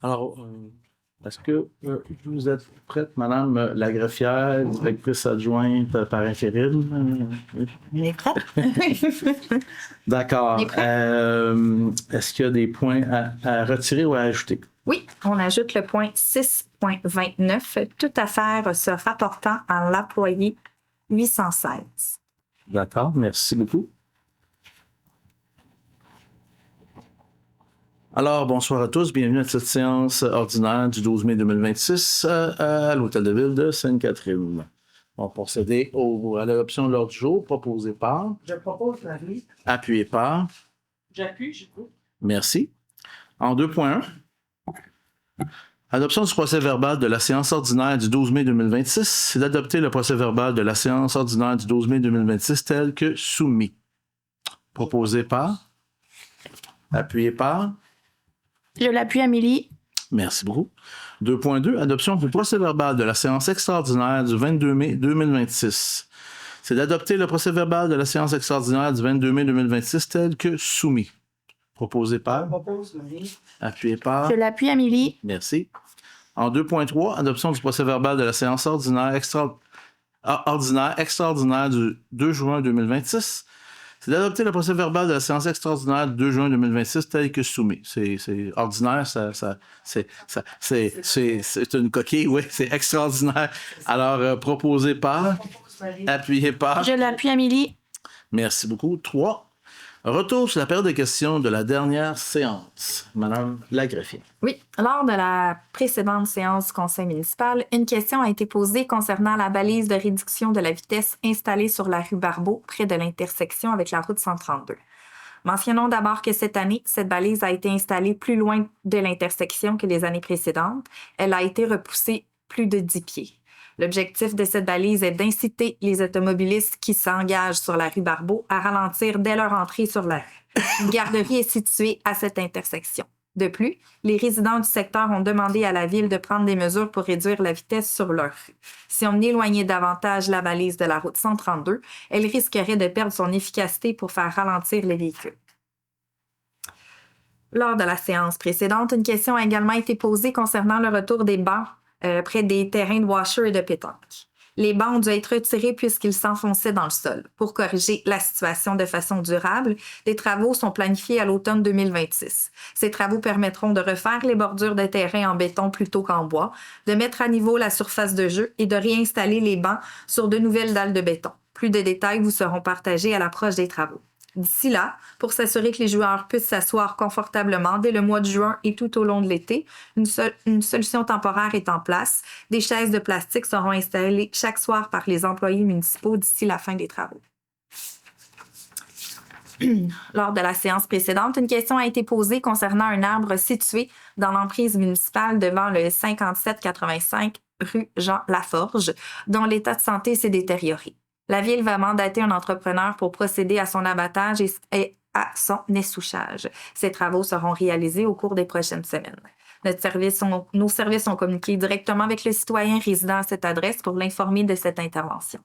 Alors, est-ce que vous êtes prête, Madame la greffière, directrice adjointe par intérim? On est prête? D'accord. On est prêt? Est-ce qu'il y a des points à retirer ou à ajouter? Oui, on ajoute le point 6.29, toute affaire se rapportant à l'employé 816. D'accord, merci beaucoup. Alors, bonsoir à tous. Bienvenue à cette séance ordinaire du 12 mai 2026 à l'Hôtel de Ville de Sainte-Catherine. On va procéder à l'adoption de l'ordre du jour proposé par... Je propose l'avis. Appuyé par... J'appuie, j'écoute. Merci. En 2.1, adoption du procès-verbal de la séance ordinaire du 12 mai 2026, c'est d'adopter le procès-verbal de la séance ordinaire du 12 mai 2026 tel que soumis. Proposé par... Appuyé par... Je l'appuie, Amélie. Merci beaucoup. 2.2, adoption du procès-verbal de la séance extraordinaire du 22 mai 2026. C'est d'adopter le procès-verbal de la séance extraordinaire du 22 mai 2026 tel que soumis. Proposé par... Je propose l'avis. Appuyé par... Je l'appuie, Amélie. Merci. En 2.3, adoption du procès-verbal de la séance ordinaire extraordinaire du 2 juin 2026. C'est d'adopter le procès-verbal de la séance extraordinaire du 2 juin 2026 tel que soumis. C'est ordinaire, c'est une coquille, oui, c'est extraordinaire. Alors, proposé par, appuyé par... Je l'appuie, Amélie. Merci beaucoup. 3. Retour sur la période de questions de la dernière séance. Madame la greffière. Oui, lors de la précédente séance du conseil municipal, une question a été posée concernant la balise de réduction de la vitesse installée sur la rue Barbeau, près de l'intersection avec la route 132. Mentionnons d'abord que cette année, cette balise a été installée plus loin de l'intersection que les années précédentes. Elle a été repoussée plus de 10 pieds. L'objectif de cette balise est d'inciter les automobilistes qui s'engagent sur la rue Barbeau à ralentir dès leur entrée sur la rue. Une garderie est située à cette intersection. De plus, les résidents du secteur ont demandé à la Ville de prendre des mesures pour réduire la vitesse sur leur rue. Si on éloignait davantage la balise de la route 132, elle risquerait de perdre son efficacité pour faire ralentir les véhicules. Lors de la séance précédente, une question a également été posée concernant le retour des bancs près des terrains de washer et de pétanque. Les bancs ont dû être retirés puisqu'ils s'enfonçaient dans le sol. Pour corriger la situation de façon durable, des travaux sont planifiés à l'automne 2026. Ces travaux permettront de refaire les bordures de terrain en béton plutôt qu'en bois, de mettre à niveau la surface de jeu et de réinstaller les bancs sur de nouvelles dalles de béton. Plus de détails vous seront partagés à l'approche des travaux. D'ici là, pour s'assurer que les joueurs puissent s'asseoir confortablement dès le mois de juin et tout au long de l'été, une solution temporaire est en place. Des chaises de plastique seront installées chaque soir par les employés municipaux d'ici la fin des travaux. Lors de la séance précédente, une question a été posée concernant un arbre situé dans l'emprise municipale devant le 5785 rue Jean Laforge, dont l'état de santé s'est détérioré. La Ville va mandater un entrepreneur pour procéder à son abattage et à son essouchage. Ces travaux seront réalisés au cours des prochaines semaines. Nos services ont communiqué directement avec le citoyen résidant à cette adresse pour l'informer de cette intervention.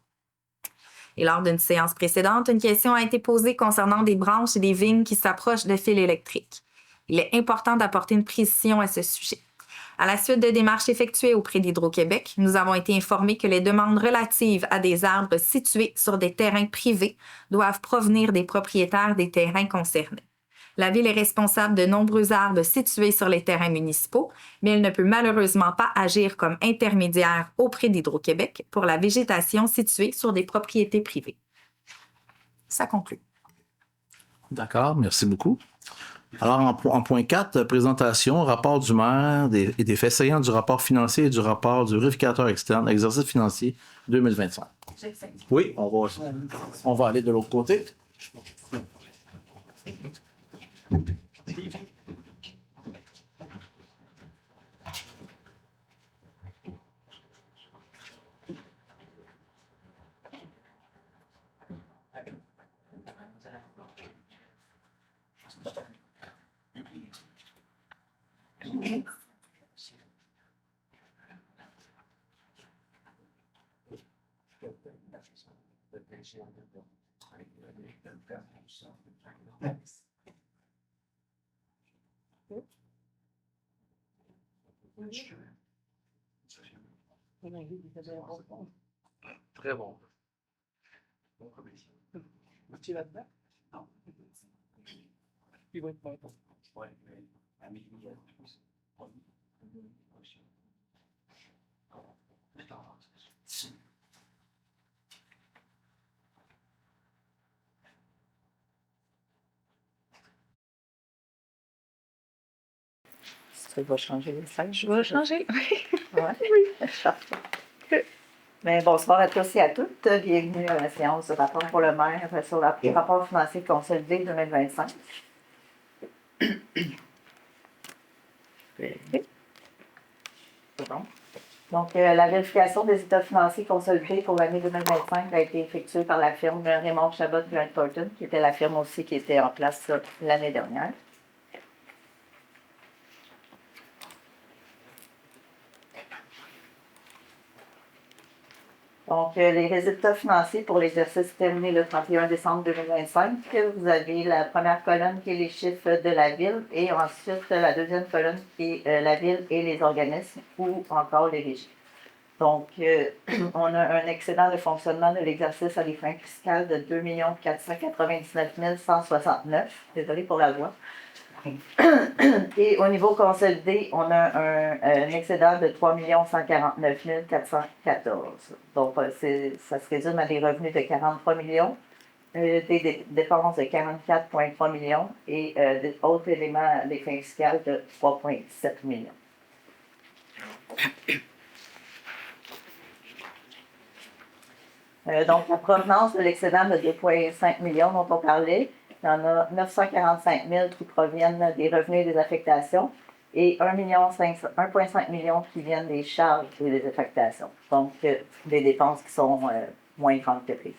Et lors d'une séance précédente, une question a été posée concernant des branches et des vignes qui s'approchent de fils électriques. Il est important d'apporter une précision à ce sujet. À la suite de démarches effectuées auprès d'Hydro-Québec, nous avons été informés que les demandes relatives à des arbres situés sur des terrains privés doivent provenir des propriétaires des terrains concernés. La Ville est responsable de nombreux arbres situés sur les terrains municipaux, mais elle ne peut malheureusement pas agir comme intermédiaire auprès d'Hydro-Québec pour la végétation située sur des propriétés privées. Ça conclut. D'accord, merci beaucoup. Alors, en point 4, présentation, rapport du maire et des faits saillants du rapport financier et du rapport du vérificateur externe, exercice financier 2025. Oui, on va aller de l'autre côté. Très bon. Tu es là-dedans? Non. Il va être bon. Ouais, Amélie, Ça va changer les scènes. Je vais changer. Ouais. Mais bonsoir à tous et à toutes. Bienvenue à la séance de rapport pour le maire sur le rapport financier consolidé 2025. C'est bon. Donc, la vérification des états financiers consolidés pour l'année 2025 a été effectuée par la firme Raymond Chabot Grant Thornton, qui était la firme aussi qui était en place l'année dernière. Donc, les résultats financiers pour l'exercice terminé le 31 décembre 2025, vous avez la première colonne qui est les chiffres de la ville et ensuite la deuxième colonne qui est la ville et les organismes ou encore les régies. Donc, on a un excédent de fonctionnement de l'exercice à des fins fiscales de 2 499 169. Désolée pour la voix. Et au niveau consolidé, on a un excédent de 3 149 414. Donc, ça se résume à des revenus de 43 millions, des dépenses de 44,3 millions et d'autres éléments des fins fiscales de 3,7 millions. Donc, la provenance de l'excédent de 2,5 millions dont on parlait, il y en a 945 000 qui proviennent des revenus et des affectations et 1,5 million qui viennent des charges et des affectations. Donc, des dépenses qui sont moins grandes que prévues.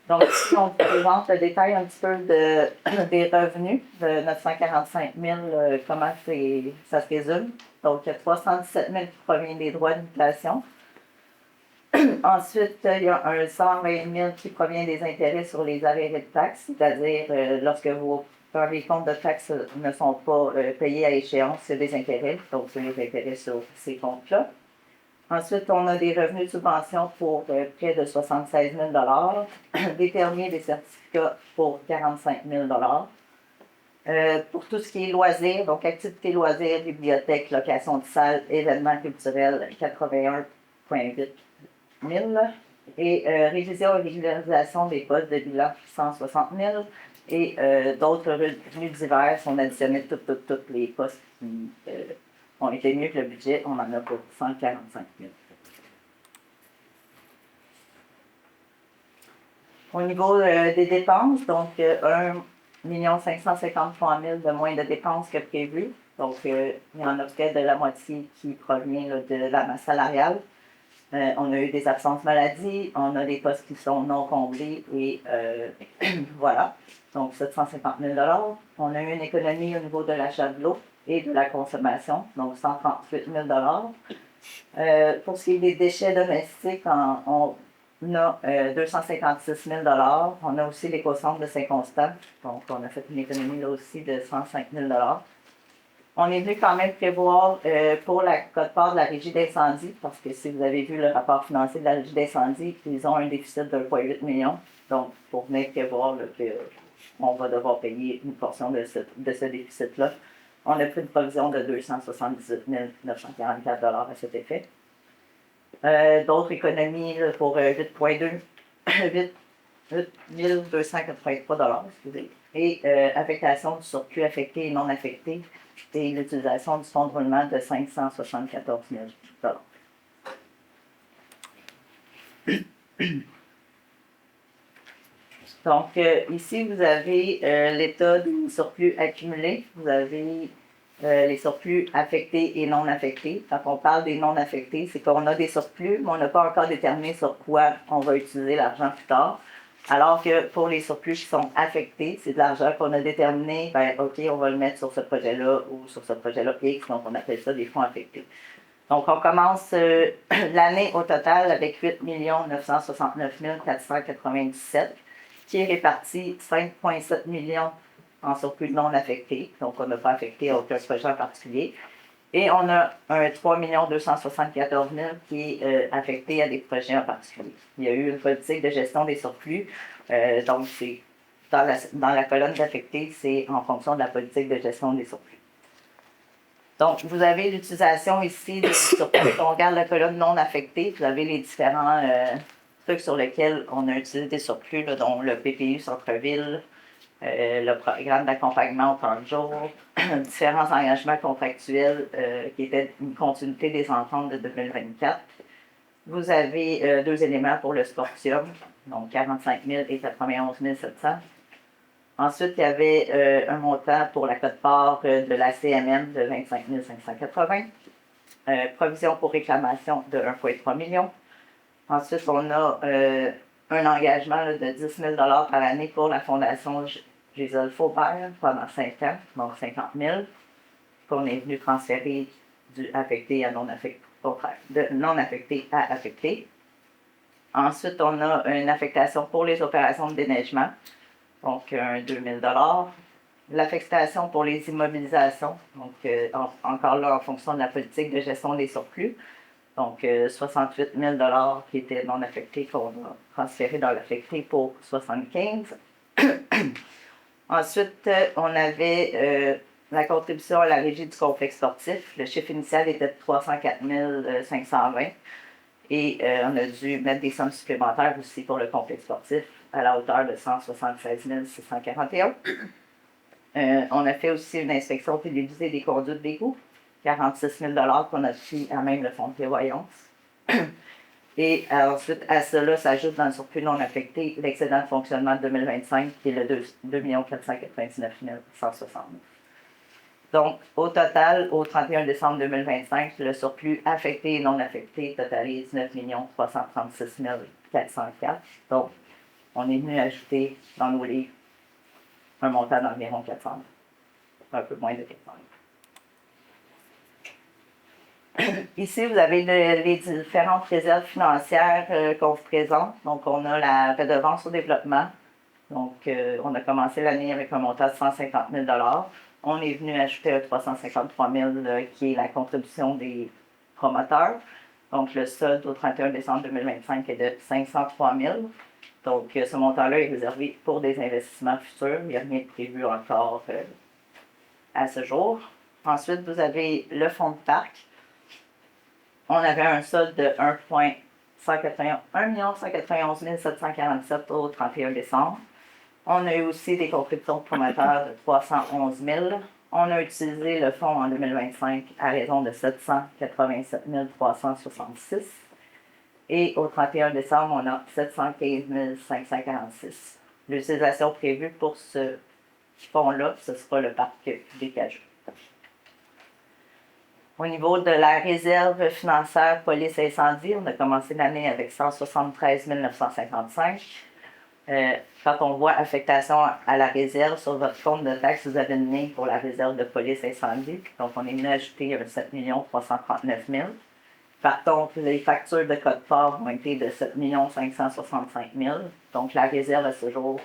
Donc, ici, on vous présente le détail un petit peu des revenus de 945 000, comment ça se résume. Donc, il y a 317 000 qui proviennent des droits de mutation. Ensuite, il y a un 120 000 qui provient des intérêts sur les arrêts de taxes, c'est-à-dire lorsque quand les comptes de taxes ne sont pas payés à échéance, c'est des intérêts, donc c'est les intérêts sur ces comptes-là. Ensuite, on a des revenus de subvention pour près de 76 000 des permis et des certificats pour 45 000 pour tout ce qui est loisirs, donc activités loisirs, bibliothèque, location de salles, événements culturels, 81,8 000 et révision et régularisation des postes de bilan 160 000 et d'autres revenus divers sont additionnés tous les postes qui ont été mieux que le budget, on en a pour 145 000. Au niveau des dépenses, donc 1 553 000 de moins de dépenses que prévu, donc il y en a près de la moitié qui provient là, de la masse salariale. On a eu des absences maladie, on a des postes qui sont non comblés et voilà, donc 750 000 $. On a eu une économie au niveau de l'achat de l'eau et de la consommation, donc 138 000 $. Pour ce qui est des déchets domestiques, on a 256 000 $. On a aussi l'éco-centre de Saint-Constant, donc on a fait une économie là aussi de 105 000 $. On est venu quand même prévoir pour la quote-part de la régie d'incendie, parce que si vous avez vu le rapport financier de la régie d'incendie, ils ont un déficit de 1,8 million. Donc, pour venir prévoir qu'on va devoir payer une portion de ce déficit-là, on a pris une provision de 278 944 $ à cet effet. D'autres économies là, pour 8,2 283 $, excusez. Et affectation du surplus affecté et non affecté et l'utilisation du fonds de roulement de 574 000 $. Donc, ici, vous avez l'état du surplus accumulé. Vous avez les surplus affectés et non affectés. Quand on parle des non affectés, c'est qu'on a des surplus, mais on n'a pas encore déterminé sur quoi on va utiliser l'argent plus tard. Alors que pour les surplus qui sont affectés, c'est de l'argent qu'on a déterminé, OK, on va le mettre sur ce projet-là ou sur ce projet-là X, donc on appelle ça des fonds affectés. Donc, on commence l'année au total avec 8 969 497, qui est réparti 5,7 millions en surplus non affectés, donc on n'a pas affecté à aucun projet en particulier, Et on a un 3 274 000 qui est affecté à des projets en particulier. Il y a eu une politique de gestion des surplus, donc c'est dans la colonne d'affecté, c'est en fonction de la politique de gestion des surplus. Donc, vous avez l'utilisation ici des surplus. On regarde la colonne non affectée, vous avez les différents trucs sur lesquels on a utilisé des surplus, là, dont le PPU Centre-Ville, le programme d'accompagnement au 30 jours, différents engagements contractuels qui étaient une continuité des ententes de 2024. Vous avez 2 éléments pour le sportium, donc 45 000 et 91 700. Ensuite, il y avait un montant pour la quote-part de la CMM de 25 580. Provision pour réclamation de 1,3 million. Ensuite, on a un engagement là, de 10 000 par année pour la Fondation Gisèle Faubert pendant 5 ans, donc 50 000, qu'on est venu transférer du affecté à non affecté, de non affecté à affecté. Ensuite, on a une affectation pour les opérations de déneigement, donc un 2 000 l'affectation pour les immobilisations, donc encore là en fonction de la politique de gestion des surplus, donc 68 000 qui étaient non affectés qu'on a transféré dans l'affecté pour 75. Ensuite, on avait la contribution à la régie du complexe sportif. Le chiffre initial était de 304 520 et on a dû mettre des sommes supplémentaires aussi pour le complexe sportif à la hauteur de 176 641. On a fait aussi une inspection télévisée des conduites d'égout, 46 000 qu'on a pris à même le fonds de prévoyance. Et ensuite, à cela s'ajoute dans le surplus non affecté l'excédent de fonctionnement de 2025 qui est le 2 499 169. Donc, au total, au 31 décembre 2025, le surplus affecté et non affecté totalise 9 336 404. Donc, on est venu ajouter dans nos livres un montant d'environ 400 000, un peu moins de 400 000. Ici, vous avez les différentes réserves financières qu'on vous présente. Donc, on a la redevance au développement. Donc, on a commencé l'année avec un montant de 150 000 On est venu ajouter un 353 000 qui est la contribution des promoteurs. Donc, le solde au 31 décembre 2025 est de 503 000 Donc, ce montant-là est réservé pour des investissements futurs. Il n'y a rien de prévu encore à ce jour. Ensuite, vous avez le fonds de parc. On avait un solde de 1 191 747 au 31 décembre. On a eu aussi des contributions de promoteurs de 311 000 On a utilisé le fonds en 2025 à raison de 787 366 Et au 31 décembre, on a 715 546 L'utilisation prévue pour ce fonds-là, ce sera le parc Bécajou. Au niveau de la réserve financière police incendie, on a commencé l'année avec 173 955. Quand on voit affectation à la réserve sur votre compte de taxes, vous avez une ligne pour la réserve de police incendie. Donc, on est venu ajouter 7 339 000. Par contre, les factures de code-part ont été de 7 565 000. Donc, la réserve à ce jour,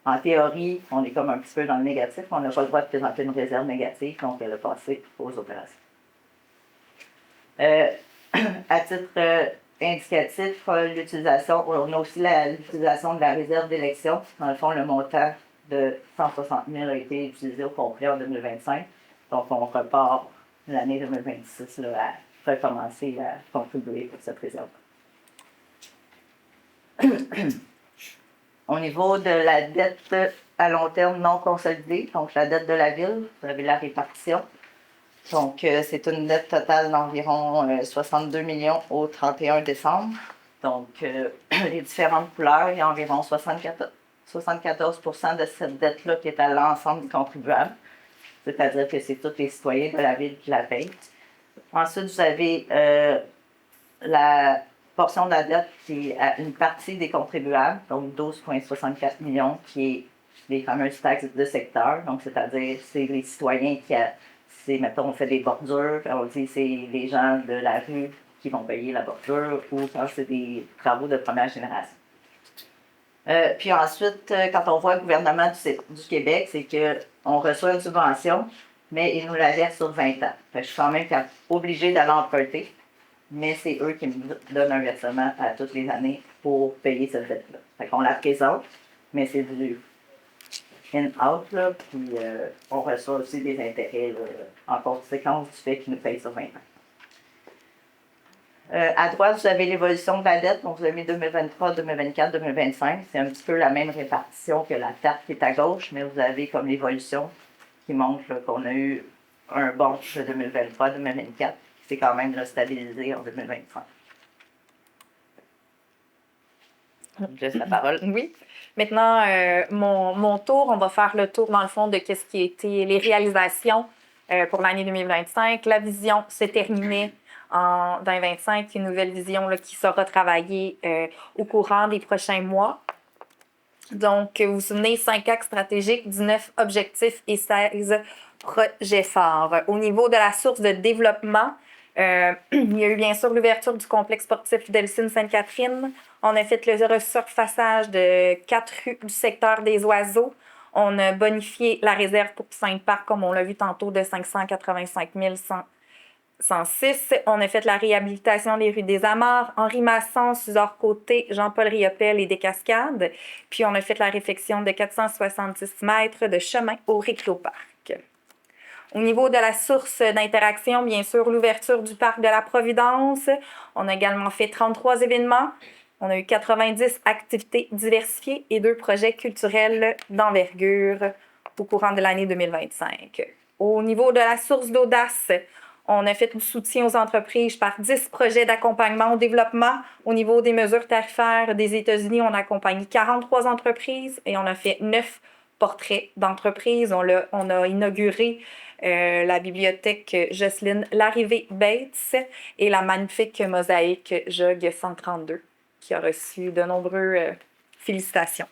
en théorie, on est comme un petit peu dans le négatif. On n'a pas le droit de présenter une réserve négative, donc elle est passée aux opérations. À titre indicatif, l'utilisation, on a aussi l'utilisation de la réserve d'élection. Dans le fond, le montant de 160 000 a été utilisé au complet en 2025. Donc, on repart l'année 2026 là, à recommencer à contribuer pour cette réserve. Au niveau de la dette à long terme non consolidée, donc la dette de la ville, vous avez la répartition. Donc, c'est une dette totale d'environ 62 millions au 31 décembre. Donc, les différentes couleurs, il y a environ 74 de cette dette-là qui est à l'ensemble des contribuables. C'est-à-dire que c'est tous les citoyens de la ville qui la payent. Ensuite, vous avez la portion de la dette qui est à une partie des contribuables, donc 12,64 millions, qui est les fameuses taxes de secteur. Donc, c'est-à-dire, c'est les citoyens qui mettons, on fait des bordures, on dit c'est les gens de la rue qui vont payer la bordure ou quand c'est des travaux de première génération. Puis ensuite, quand on voit le gouvernement du Québec, c'est qu'on reçoit une subvention mais ils nous la versent sur 20 ans. Fait que je suis quand même obligée d'aller emprunter, mais c'est eux qui me donnent un versement à toutes les années pour payer cette dette-là. Fait qu'on la présente, mais c'est du in-out, là, puis on reçoit aussi des intérêts là, en conséquence du fait qu'ils nous payent sur 20 ans. À droite, vous avez l'évolution de la dette. Donc, vous avez mis 2023, 2024, 2025. C'est un petit peu la même répartition que la carte qui est à gauche, mais vous avez comme l'évolution qui montre là, qu'on a eu un bon de 2023, 2024, qui s'est quand même là, stabilisé en 2025. Je laisse la parole. Oui. Maintenant, mon tour, on va faire le tour, dans le fond, de ce qui a été les réalisations pour l'année 2025. La vision s'est terminée en 2025, une nouvelle vision là, qui sera travaillée au courant des prochains mois. Donc, vous vous souvenez, 5 axes stratégiques, 19 objectifs et 16 projets phares. Au niveau de la source de développement, il y a eu bien sûr l'ouverture du complexe sportif Delcine-Sainte-Catherine. On a fait le resurfaçage de 4 rues du secteur des Oiseaux. On a bonifié la réserve pour Sainte-Parc, comme on l'a vu tantôt, de 585 106. On a fait la réhabilitation des rues des Amarres, Henri Masson, Suzor-Côté, Jean-Paul Riopelle et des Cascades. Puis on a fait la réfection de 470 mètres de chemin au Récréoparc. Au niveau de la source d'interaction, bien sûr, l'ouverture du parc de la Providence. On a également fait 33 événements. On a eu 90 activités diversifiées et 2 projets culturels d'envergure au courant de l'année 2025. Au niveau de la source d'audace, on a fait du soutien aux entreprises par 10 projets d'accompagnement au développement. Au niveau des mesures tarifaires des États-Unis, on a accompagné 43 entreprises et on a fait 9 portraits d'entreprises. On a inauguré la bibliothèque Jocelyne Larrivée-Bates et la magnifique mosaïque Jog 132, qui a reçu de nombreuses félicitations.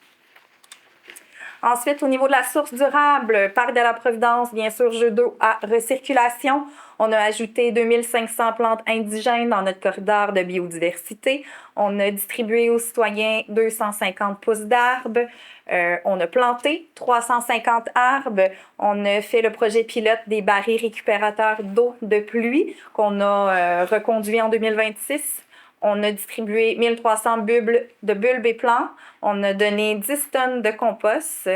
Ensuite, au niveau de la source durable, Parc de la Providence, bien sûr, jeux d'eau à recirculation. On a ajouté 2500 plantes indigènes dans notre corridor de biodiversité. On a distribué aux citoyens 250 pousses d'arbres. On a planté 350 arbres. On a fait le projet pilote des barils récupérateurs d'eau de pluie qu'on a reconduit en 2026. On a distribué 1300 bulbes et plants. On a donné 10 tonnes de compost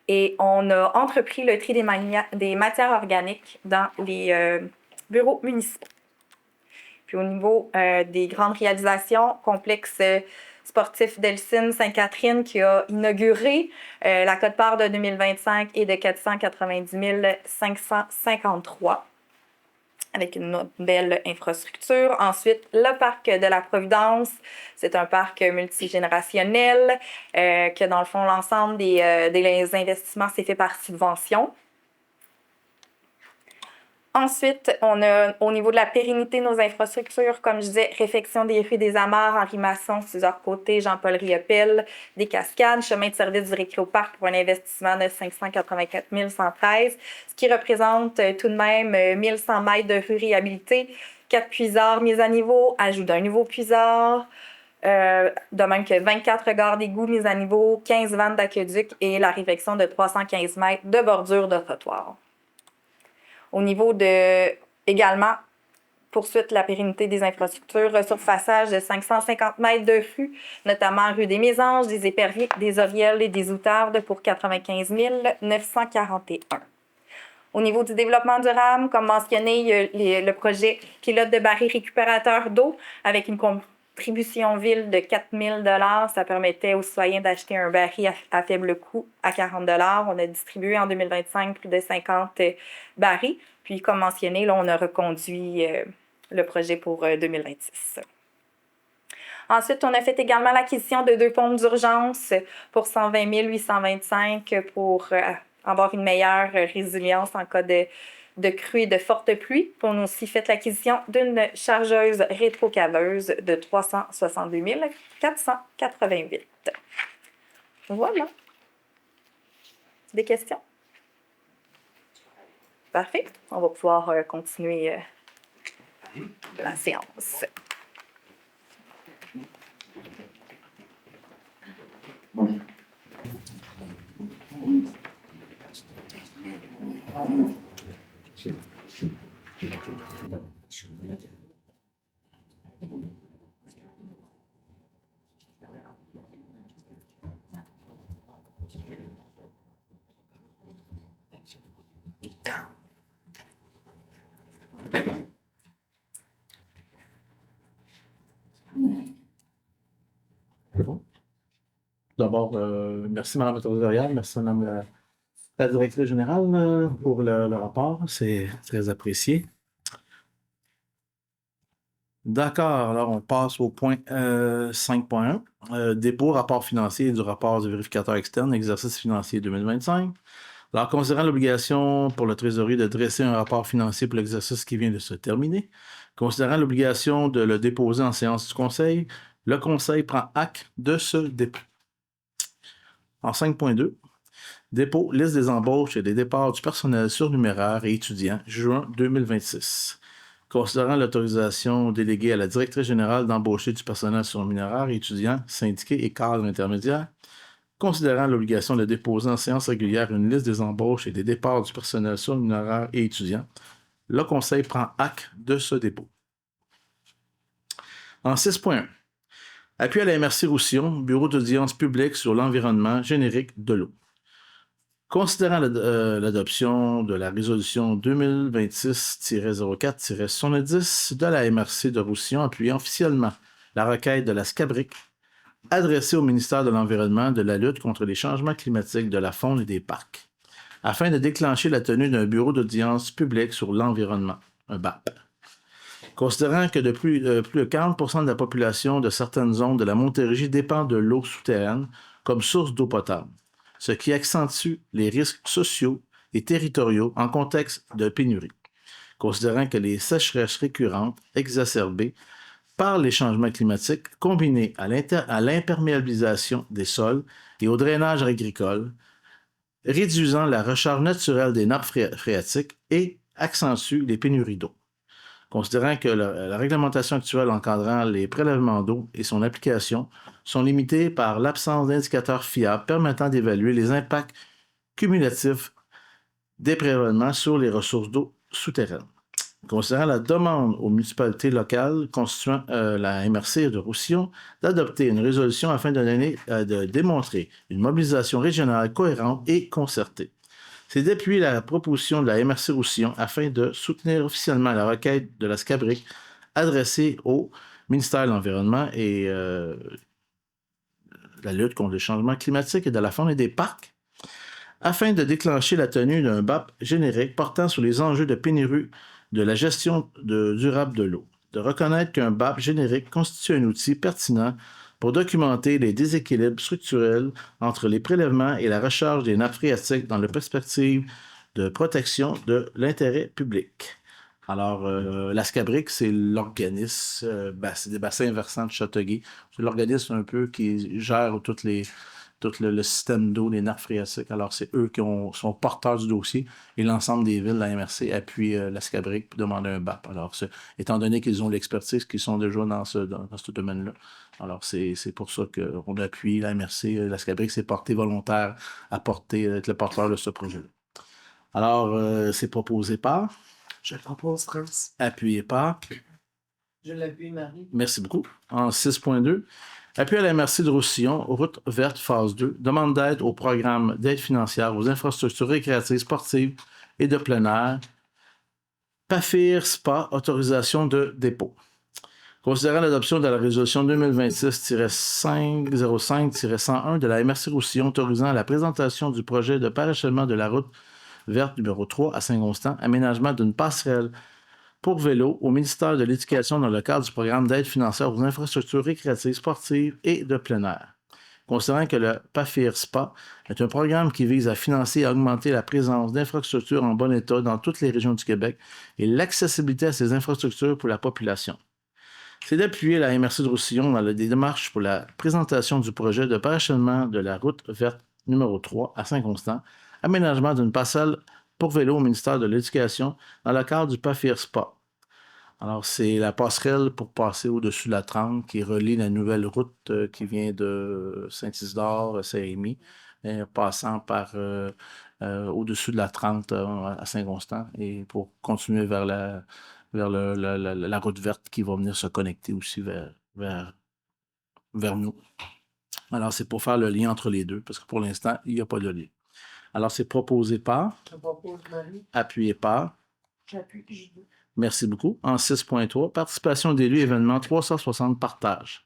et on a entrepris le tri des matières organiques dans les bureaux municipaux. Puis au niveau des grandes réalisations, complexe sportif Delcine-Sainte-Catherine qui a inauguré la quote-part de 2025 est de 490 553. Avec une belle infrastructure. Ensuite, le parc de la Providence, c'est un parc multigénérationnel que, dans le fond, l'ensemble des investissements s'est fait par subvention. Ensuite, on a, au niveau de la pérennité de nos infrastructures, comme je disais, réfection des rues des Amarres, Henri Masson, Suzor-Côté, Jean-Paul Riopelle, des Cascades, chemin de service du Récréoparc pour un investissement de 584 113, ce qui représente tout de même 1100 mètres de rues réhabilitées, 4 puisards mis à niveau, ajout d'un nouveau puisard, de même que 24 gares d'égout mis à niveau, 15 vannes d'aqueduc et la réfection de 315 mètres de bordure de trottoir. Au niveau de, également, poursuite de la pérennité des infrastructures, resurfaçage de 550 mètres de rue, notamment rue des Mésanges, des Éperviers, des Oriels et des Outardes pour 95 941. Au niveau du développement durable, comme mentionné, il y a le projet pilote de barils récupérateurs d'eau avec une contribution ville de 4 000 $. Ça permettait aux citoyens d'acheter un baril à faible coût à 40 $. On a distribué en 2025 plus de 50 barils. Puis, comme mentionné, là, on a reconduit le projet pour 2026. Ensuite, on a fait également l'acquisition de 2 pompes d'urgence pour 120 825 pour avoir une meilleure résilience en cas de crue et de forte pluie. On a aussi fait l'acquisition d'une chargeuse rétrocaveuse de 362 488. Voilà. Des questions? Parfait. On va pouvoir continuer la séance. D'abord, merci Mme la trésorière, merci Mme la directrice générale pour le rapport. C'est très apprécié. D'accord, alors on passe au point 5.1. Dépôt, rapport financier du rapport du vérificateur externe, exercice financier 2025. Alors, considérant l'obligation pour le trésorier de dresser un rapport financier pour l'exercice qui vient de se terminer, considérant l'obligation de le déposer en séance du Conseil, le Conseil prend acte de ce dépôt. En 5.2, dépôt, liste des embauches et des départs du personnel surnuméraire et étudiants, juin 2026. Considérant l'autorisation déléguée à la directrice générale d'embaucher du personnel surnuméraire et étudiants, syndiqués et cadres intermédiaires, considérant l'obligation de déposer en séance régulière une liste des embauches et des départs du personnel surnuméraire et étudiants, le Conseil prend acte de ce dépôt. En 6.1, appui à la MRC Roussillon, Bureau d'audience publique sur l'environnement générique de l'eau. Considérant l'adoption de la résolution 2026-04-70 de la MRC de Roussillon appuyant officiellement la requête de la SCABRIC adressée au ministère de l'Environnement de la lutte contre les changements climatiques de la faune et des parcs, afin de déclencher la tenue d'un bureau d'audience publique sur l'environnement, un BAP. Considérant que de plus de 40% de la population de certaines zones de la Montérégie dépend de l'eau souterraine comme source d'eau potable, ce qui accentue les risques sociaux et territoriaux en contexte de pénurie. Considérant que les sécheresses récurrentes exacerbées par les changements climatiques combinés à l'imperméabilisation des sols et au drainage agricole, réduisant la recharge naturelle des nappes phréatiques et accentuent les pénuries d'eau. Considérant que la réglementation actuelle encadrant les prélèvements d'eau et son application sont limitées par l'absence d'indicateurs fiables permettant d'évaluer les impacts cumulatifs des prélèvements sur les ressources d'eau souterraines. Considérant la demande aux municipalités locales constituant la MRC de Roussillon d'adopter une résolution afin de démontrer une mobilisation régionale cohérente et concertée. C'est d'appuyer la proposition de la MRC Roussillon afin de soutenir officiellement la requête de la SCABRIC adressée au ministère de l'Environnement et la lutte contre les changements climatiques et de la faune et des parcs, afin de déclencher la tenue d'un BAP générique portant sur les enjeux de pénurie de la gestion durable de l'eau, de reconnaître qu'un BAP générique constitue un outil pertinent pour documenter les déséquilibres structurels entre les prélèvements et la recharge des nappes phréatiques dans la perspective de protection de l'intérêt public. Alors, la SCABRIC, c'est l'organisme, c'est des bassins versants de Châteauguay. C'est l'organisme un peu qui gère tout le système d'eau, les nappes phréatiques. Alors, c'est eux qui sont porteurs du dossier et l'ensemble des villes, la MRC, appuie la SCABRIC pour demander un BAP. Alors, étant donné qu'ils ont l'expertise, qu'ils sont déjà dans ce domaine-là, alors c'est pour ça qu'on appuie la MRC, la SCABRIC s'est porté volontaire à être le porteur de ce projet-là. Alors, c'est proposé par... Je le propose, France. Appuyé par... Je l'appuie, Marie. Merci beaucoup. En 6.2, appui à la MRC de Roussillon, route verte phase 2, demande d'aide au programme d'aide financière aux infrastructures récréatives, sportives et de plein air. PAFIR SPA, autorisation de dépôt. Considérant l'adoption de la résolution 2026-505-101 de la MRC Roussillon autorisant la présentation du projet de parachèvement de la route verte numéro 3 à Saint-Constant, aménagement d'une passerelle pour vélo au ministère de l'Éducation dans le cadre du programme d'aide financière aux infrastructures récréatives, sportives et de plein air. Considérant que le PAFIR SPA est un programme qui vise à financer et à augmenter la présence d'infrastructures en bon état dans toutes les régions du Québec et l'accessibilité à ces infrastructures pour la population. C'est d'appuyer la MRC de Roussillon dans les démarches pour la présentation du projet de parachèvement de la route verte numéro 3 à Saint-Constant, aménagement d'une passerelle pour vélo au ministère de l'Éducation dans le cadre du PAFIR SPA. Alors, c'est la passerelle pour passer au-dessus de la 30 qui relie la nouvelle route qui vient de Saint-Isidore, Saint-Rémy, passant par au-dessus de la 30 à Saint-Constant et pour continuer vers la route verte qui va venir se connecter aussi vers nous. Alors, c'est pour faire le lien entre les deux, parce que pour l'instant, il n'y a pas de lien. Alors, c'est proposé par, Je propose, Marie. appuyé par. J'appuie, Merci beaucoup. En 6.3, participation d'élus, événement 360 partage.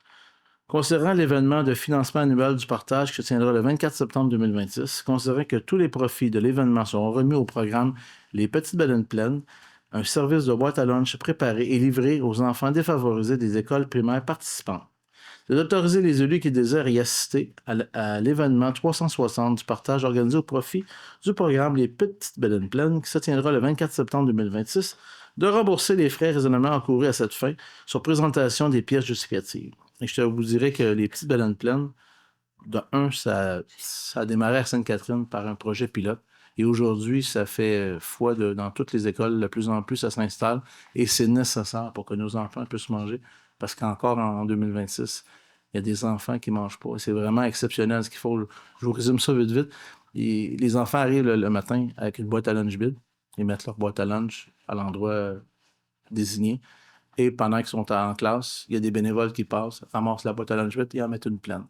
Considérant l'événement de financement annuel du partage qui se tiendra le 24 septembre 2026, considérant que tous les profits de l'événement seront remis au programme Les Petites Baleines Pleines, un service de boîte à lunch préparé et livré aux enfants défavorisés des écoles primaires participantes. C'est d'autoriser les élus qui désirent y assister à l'événement 360 du partage organisé au profit du programme Les Petites Baleines Pleines qui se tiendra le 24 septembre 2026 de rembourser les frais raisonnablement encourus à cette fin sur présentation des pièces justificatives. Et je vous dirais que les Petites Baleines Pleines, de un, ça a démarré à Sainte-Catherine par un projet pilote. Et aujourd'hui, ça fait foi dans toutes les écoles. De plus en plus, ça s'installe. Et c'est nécessaire pour que nos enfants puissent manger. Parce qu'encore en 2026, il y a des enfants qui ne mangent pas. C'est vraiment exceptionnel ce qu'il faut. Je vous résume ça vite, vite. Et les enfants arrivent le matin avec une boîte à lunch vide. Ils mettent leur boîte à lunch à l'endroit désigné. Et pendant qu'ils sont en classe, il y a des bénévoles qui passent, ramassent la boîte à lunch vide et en mettent une pleine.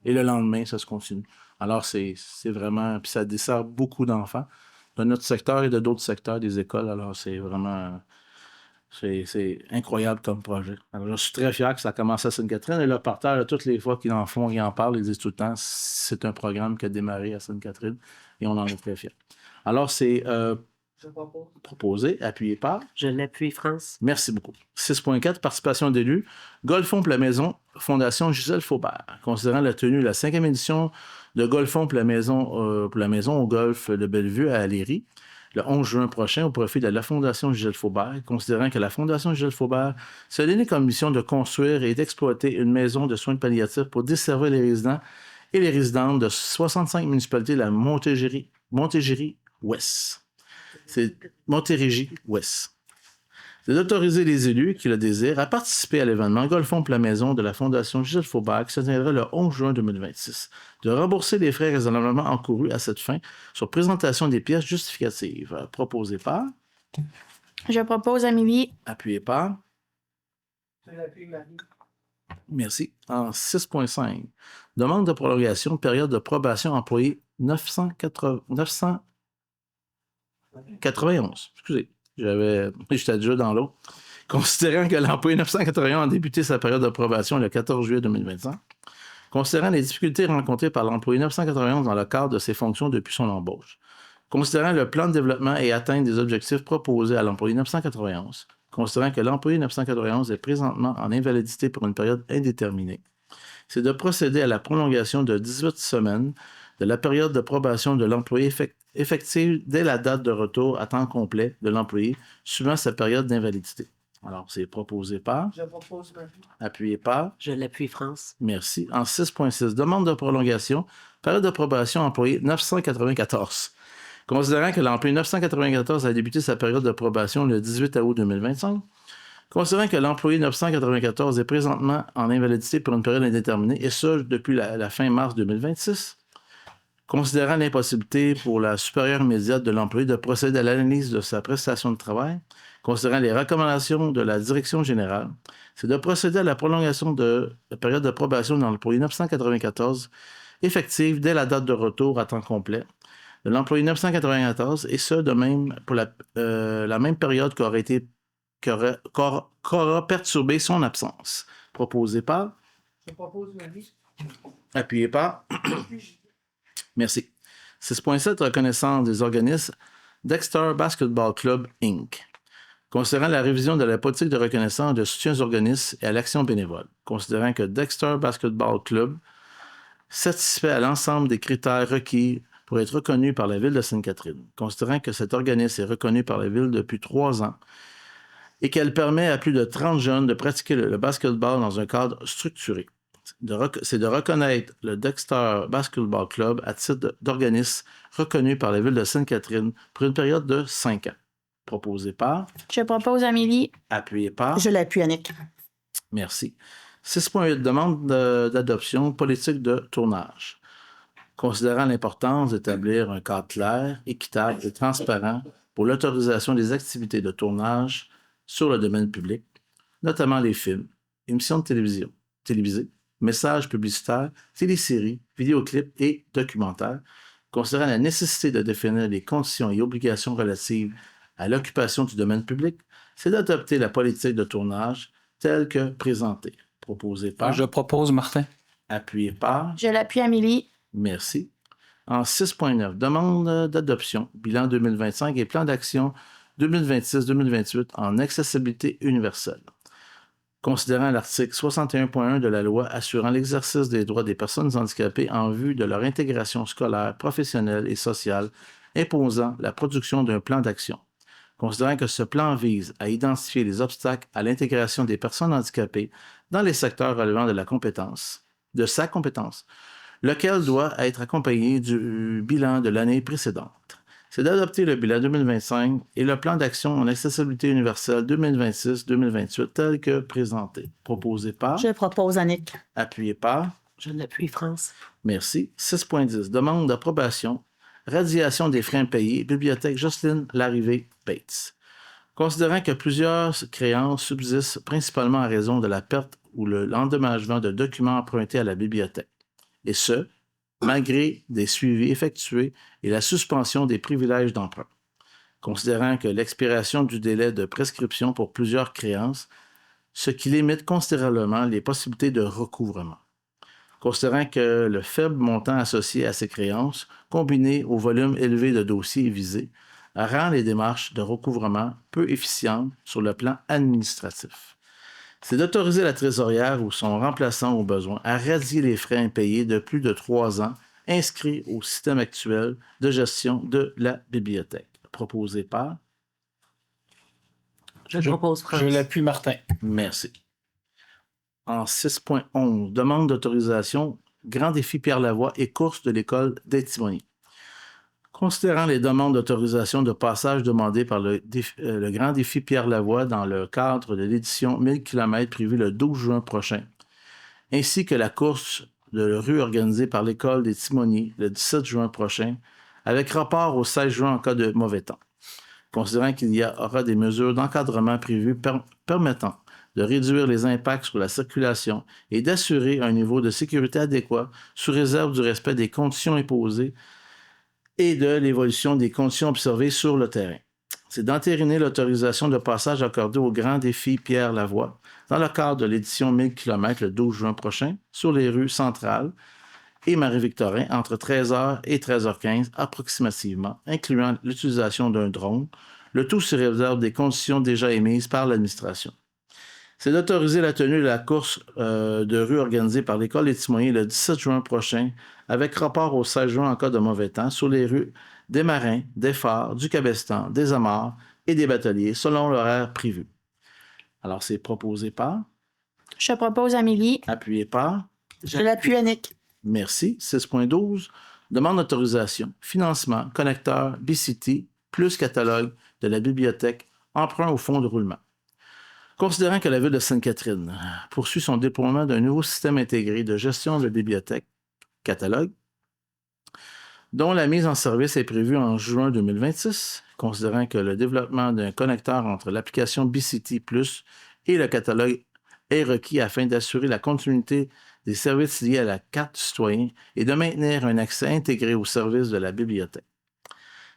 Et le lendemain, ça se continue. Alors, c'est vraiment... Puis ça dessert beaucoup d'enfants de notre secteur et de d'autres secteurs des écoles. Alors, c'est vraiment... C'est incroyable comme projet. Alors, je suis très fier que ça a commencé à Sainte-Catherine. Et le parterre, toutes les fois qu'ils en font, ils en parlent, ils disent tout le temps, c'est un programme qui a démarré à Sainte-Catherine et on en est très fiers. Alors, c'est proposé, appuyé par... Je l'appuie, France. Merci beaucoup. 6.4, participation d'élus. Golfon pour la maison, Fondation Gisèle Faubert. Considérant la tenue de la 5e édition de Golfon pour la maison au golf de Bellevue à Aléry, le 11 juin prochain, au profit de la Fondation Gisèle Faubert, considérant que la Fondation Gisèle Faubert s'est donnée comme mission de construire et d'exploiter une maison de soins palliatifs pour desservir les résidents et les résidentes de 65 municipalités de la Montérégie-Ouest. C'est Montérégie-Ouest. C'est d'autoriser les élus qui le désirent à participer à l'événement Golfon pour la maison de la Fondation Gisèle Faubert qui se tiendra le 11 juin 2026, de rembourser les frais raisonnablement encourus à cette fin sur présentation des pièces justificatives. Proposé par... Je propose Amélie. Appuyé par... Je l'appuie, Marie. Merci. En 6.5, demande de prolongation de période de probation employée 991. Excusez. J'étais déjà dans l'eau. Considérant que l'employé 981 a débuté sa période de probation le 14 juillet 2025, considérant les difficultés rencontrées par l'employé 991 dans le cadre de ses fonctions depuis son embauche, considérant le plan de développement et atteinte des objectifs proposés à l'employé 991, considérant que l'employé 991 est présentement en invalidité pour une période indéterminée, c'est de procéder à la prolongation de 18 semaines de la période de probation de l'employé effective dès la date de retour à temps complet de l'employé suivant sa période d'invalidité. Alors, c'est proposé par... Je propose Marie. Appuyé par... Je l'appuie, France. Merci. En 6.6, demande de prolongation, période de probation employé 994. Considérant que l'employé 994 a débuté sa période de probation le 18 août 2025, considérant que l'employé 994 est présentement en invalidité pour une période indéterminée, et ce, depuis la fin mars 2026, considérant l'impossibilité pour la supérieure immédiate de l'employé de procéder à l'analyse de sa prestation de travail, considérant les recommandations de la direction générale, c'est de procéder à la prolongation de la période de probation de l'employé 994 effective dès la date de retour à temps complet de l'employé 994, et ce, de même pour la même période qu'aura perturbé son absence. Proposé par... Je propose Marie. Appuyé par... Merci. 6.7, reconnaissance des organismes Dexter Basketball Club, Inc. Considérant la révision de la politique de reconnaissance de soutien aux organismes et à l'action bénévole, considérant que Dexter Basketball Club satisfait à l'ensemble des critères requis pour être reconnu par la Ville de Sainte-Catherine, considérant que cet organisme est reconnu par la Ville depuis 3 ans et qu'elle permet à plus de 30 jeunes de pratiquer le basketball dans un cadre structuré. C'est de reconnaître le Dexter Basketball Club à titre d'organisme reconnu par la Ville de Sainte-Catherine pour une période de 5 ans. Proposé par... Je propose Amélie. Appuyé par... Je l'appuie, Annick. Merci. 6.8, demande d'adoption politique de tournage. Considérant l'importance d'établir un cadre clair, équitable et transparent pour l'autorisation des activités de tournage sur le domaine public, notamment les films, émissions de télévisées, messages publicitaires, téléséries, vidéoclips et documentaires, considérant la nécessité de définir les conditions et obligations relatives à l'occupation du domaine public, c'est d'adopter la politique de tournage telle que présentée. Proposé par. Je propose Martin. Appuyé par. Je l'appuie Amélie. Merci. En 6.9, demande d'adoption, bilan 2025 et plan d'action 2026-2028 en accessibilité universelle. Considérant l'article 61.1 de la loi assurant l'exercice des droits des personnes handicapées en vue de leur intégration scolaire, professionnelle et sociale, imposant la production d'un plan d'action. Considérant que ce plan vise à identifier les obstacles à l'intégration des personnes handicapées dans les secteurs relevant de sa compétence, lequel doit être accompagné du bilan de l'année précédente. C'est d'adopter le bilan 2025 et le plan d'action en accessibilité universelle 2026-2028 tel que présenté. Proposé par. Je propose Annick. Appuyé par. Je l'appuie, France. Merci. 6.10. Demande d'approbation. Radiation des frais impayés. Bibliothèque Jocelyne Larrivée-Bates. Considérant que plusieurs créances subsistent principalement en raison de la perte ou l'endommagement de documents empruntés à la bibliothèque, et ce, malgré des suivis effectués et la suspension des privilèges d'emprunt. Considérant que l'expiration du délai de prescription pour plusieurs créances, ce qui limite considérablement les possibilités de recouvrement. Considérant que le faible montant associé à ces créances, combiné au volume élevé de dossiers visés, rend les démarches de recouvrement peu efficientes sur le plan administratif. C'est d'autoriser la trésorière ou son remplaçant au besoin à radier les frais impayés de plus de 3 ans inscrits au système actuel de gestion de la bibliothèque. Proposé par. Je propose France. Je l'appuie Martin. Merci. En 6.11, demande d'autorisation, Grand défi Pierre Lavoie et course de l'école d'Étimonie. Considérant les demandes d'autorisation de passage demandées par le Grand défi Pierre Lavoie dans le cadre de l'édition 1000 km prévue le 12 juin prochain, ainsi que la course de rue organisée par l'école des Timoniers le 17 juin prochain, avec rapport au 16 juin en cas de mauvais temps. Considérant qu'il y aura des mesures d'encadrement prévues permettant de réduire les impacts sur la circulation et d'assurer un niveau de sécurité adéquat sous réserve du respect des conditions imposées et de l'évolution des conditions observées sur le terrain. C'est d'entériner l'autorisation de passage accordée au Grand défi Pierre Lavoie dans le cadre de l'édition 1000 km le 12 juin prochain sur les rues Centrale et Marie-Victorin entre 13h et 13h15 approximativement, incluant l'utilisation d'un drone, le tout sur réserve des conditions déjà émises par l'administration. C'est d'autoriser la tenue de la course de rue organisée par l'École des Timoniers le 17 juin prochain, avec rapport au 16 juin en cas de mauvais temps, sur les rues des Marins, des Phares, du Cabestan, des Amarres et des Bateliers, selon l'horaire prévu. Alors, c'est proposé par. Je propose Amélie. Appuyé par. Je l'appuie Annick. Merci. 6.12. Demande d'autorisation. Financement, connecteur, BCT, plus catalogue de la bibliothèque, emprunt au fonds de roulement. Considérant que la Ville de Sainte-Catherine poursuit son déploiement d'un nouveau système intégré de gestion de bibliothèque, catalogue, dont la mise en service est prévue en juin 2026, considérant que le développement d'un connecteur entre l'application BCT Plus et le catalogue est requis afin d'assurer la continuité des services liés à la carte du citoyen et de maintenir un accès intégré aux services de la bibliothèque.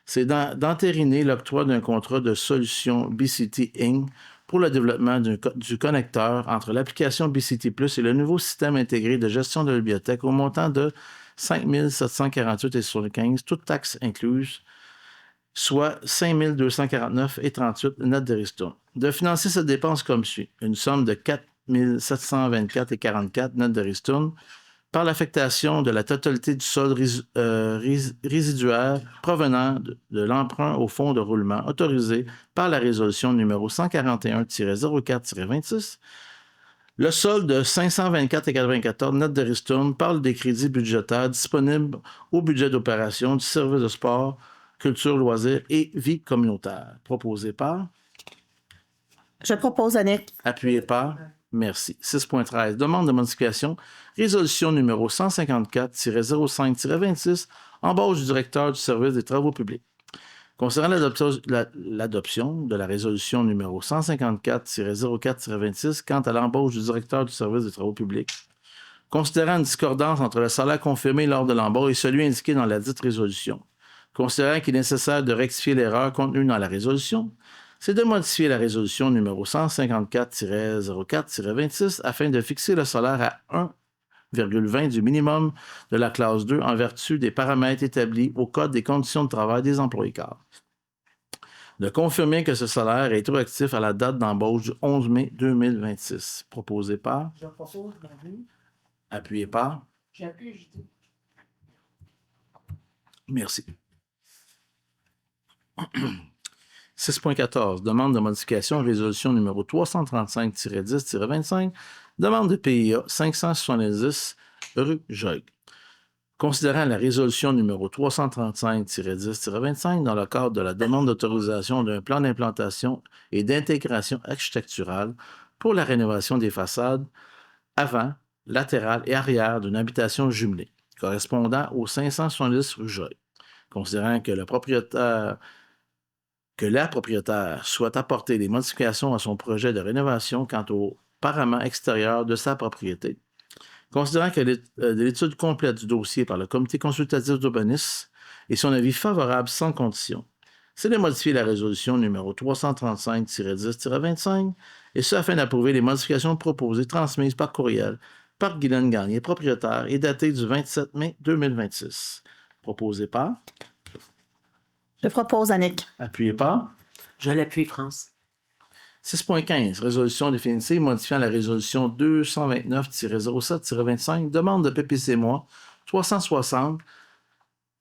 C'est d'entériner l'octroi d'un contrat de solution BCT Inc. pour le développement du connecteur entre l'application BCT Plus et le nouveau système intégré de gestion de la bibliothèque au montant de 5 748,75 toutes taxes incluses, soit 5 249,38 net de ristourne. De financer cette dépense comme suit. Une somme de 4 724,44 net de ristourne par l'affectation de la totalité du solde résiduaire provenant de l'emprunt au fonds de roulement autorisé par la résolution numéro 141-04-26, le solde de 524,94 net de ristourne par des crédits budgétaires disponibles au budget d'opération du service de sport, culture, loisirs et vie communautaire. Proposé par. Je propose Annick. Appuyé par. Merci. 6.13. Demande de modification. Résolution numéro 154-05-26. Embauche du directeur du service des travaux publics. Concernant l'adoption de la résolution numéro 154-04-26 quant à l'embauche du directeur du service des travaux publics, considérant une discordance entre le salaire confirmé lors de l'embauche et celui indiqué dans la dite résolution, considérant qu'il est nécessaire de rectifier l'erreur contenue dans la résolution, c'est de modifier la résolution numéro 154-04-26 afin de fixer le salaire à 1,20 du minimum de la classe 2 en vertu des paramètres établis au Code des conditions de travail des employés cadres. De confirmer que ce salaire est rétroactif à la date d'embauche du 11 mai 2026. Proposé par, Je propose Marie. appuyé par. J'appuie, je dis. Merci. 6.14. Demande de modification, résolution numéro 335-10-25, demande de PIA 570 rue Jogues. Considérant la résolution numéro 335-10-25 dans le cadre de la demande d'autorisation d'un plan d'implantation et d'intégration architecturale pour la rénovation des façades avant, latérales et arrière d'une habitation jumelée, correspondant au 570 rue Jogues. Considérant que la propriétaire souhaite apporter des modifications à son projet de rénovation quant au parement extérieur de sa propriété. Considérant que l'étude complète du dossier par le comité consultatif d'urbanisme et son avis favorable sans condition, c'est de modifier la résolution numéro 335-10-25, et ce afin d'approuver les modifications proposées transmises par courriel par Guylaine Gagné, propriétaire, et datées du 27 mai 2026. Proposé par, Je propose Annick. appuyé par. Je l'appuie, France. 6.15. Résolution définitive modifiant la résolution 229-07-25, demande de PPC-MOI 360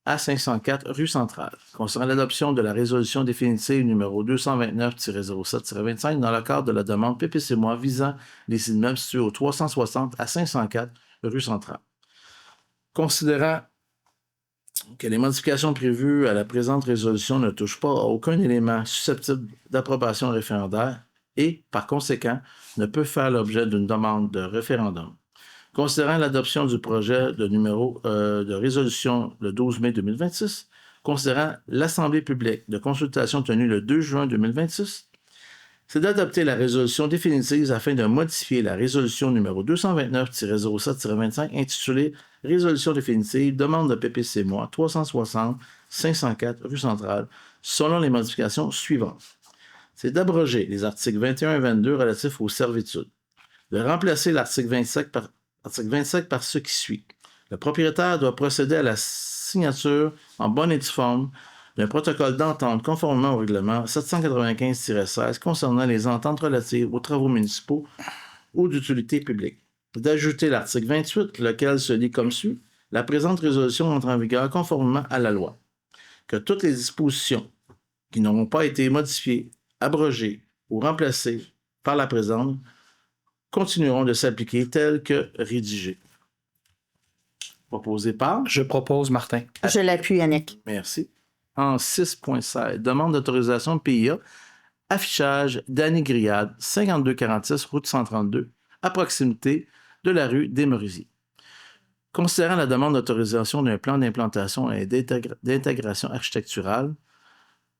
à 504 rue Centrale. Concernant l'adoption de la résolution définitive numéro 229-07-25 dans le cadre de la demande PPC-MOI visant les immeubles situés au 360 à 504 rue Centrale. Considérant que les modifications prévues à la présente résolution ne touchent pas à aucun élément susceptible d'approbation référendaire et, par conséquent, ne peut faire l'objet d'une demande de référendum. Considérant l'adoption du projet de numéro de résolution le 12 mai 2026, considérant l'Assemblée publique de consultation tenue le 2 juin 2026, c'est d'adopter la résolution définitive afin de modifier la résolution numéro 229-07-25 intitulée Résolution définitive, demande de PPC-MOI 360 504 rue Centrale, selon les modifications suivantes. C'est d'abroger les articles 21 et 22 relatifs aux servitudes, de remplacer l'article 25 par ce qui suit. Le propriétaire doit procéder à la signature en bonne et due forme d'un protocole d'entente conformément au règlement 795-16 concernant les ententes relatives aux travaux municipaux ou d'utilité publique. D'ajouter l'article 28, lequel se lit comme suit. La présente résolution entre en vigueur conformément à la loi. Que toutes les dispositions qui n'auront pas été modifiées, abrogées ou remplacées par la présente continueront de s'appliquer telles que rédigées. Proposé par. Je propose Martin. Je l'appuie Annick. Merci. En 6.16, demande d'autorisation de PIA, affichage d'Annie Griade, 5246 route 132, à proximité de la rue des Merisiers. Considérant la demande d'autorisation d'un plan d'implantation et d'intégration architecturale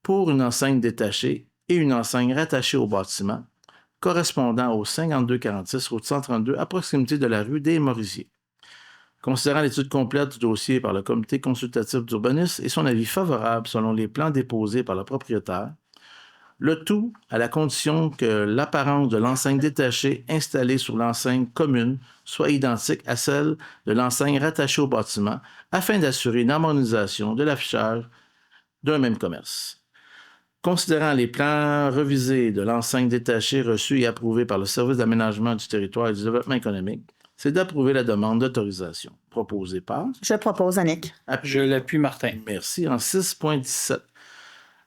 pour une enseigne détachée et une enseigne rattachée au bâtiment, correspondant au 5246 route 132, à proximité de la rue des Merisiers. Considérant l'étude complète du dossier par le comité consultatif d'urbanisme et son avis favorable selon les plans déposés par le propriétaire, le tout à la condition que l'apparence de l'enseigne détachée installée sur l'enseigne commune soit identique à celle de l'enseigne rattachée au bâtiment afin d'assurer une harmonisation de l'affichage d'un même commerce. Considérant les plans revisés de l'enseigne détachée reçus et approuvés par le Service d'aménagement du territoire et du développement économique, c'est d'approuver la demande d'autorisation. Proposée par. Je propose Annick. Je l'appuie Martin. Merci. En 6.17.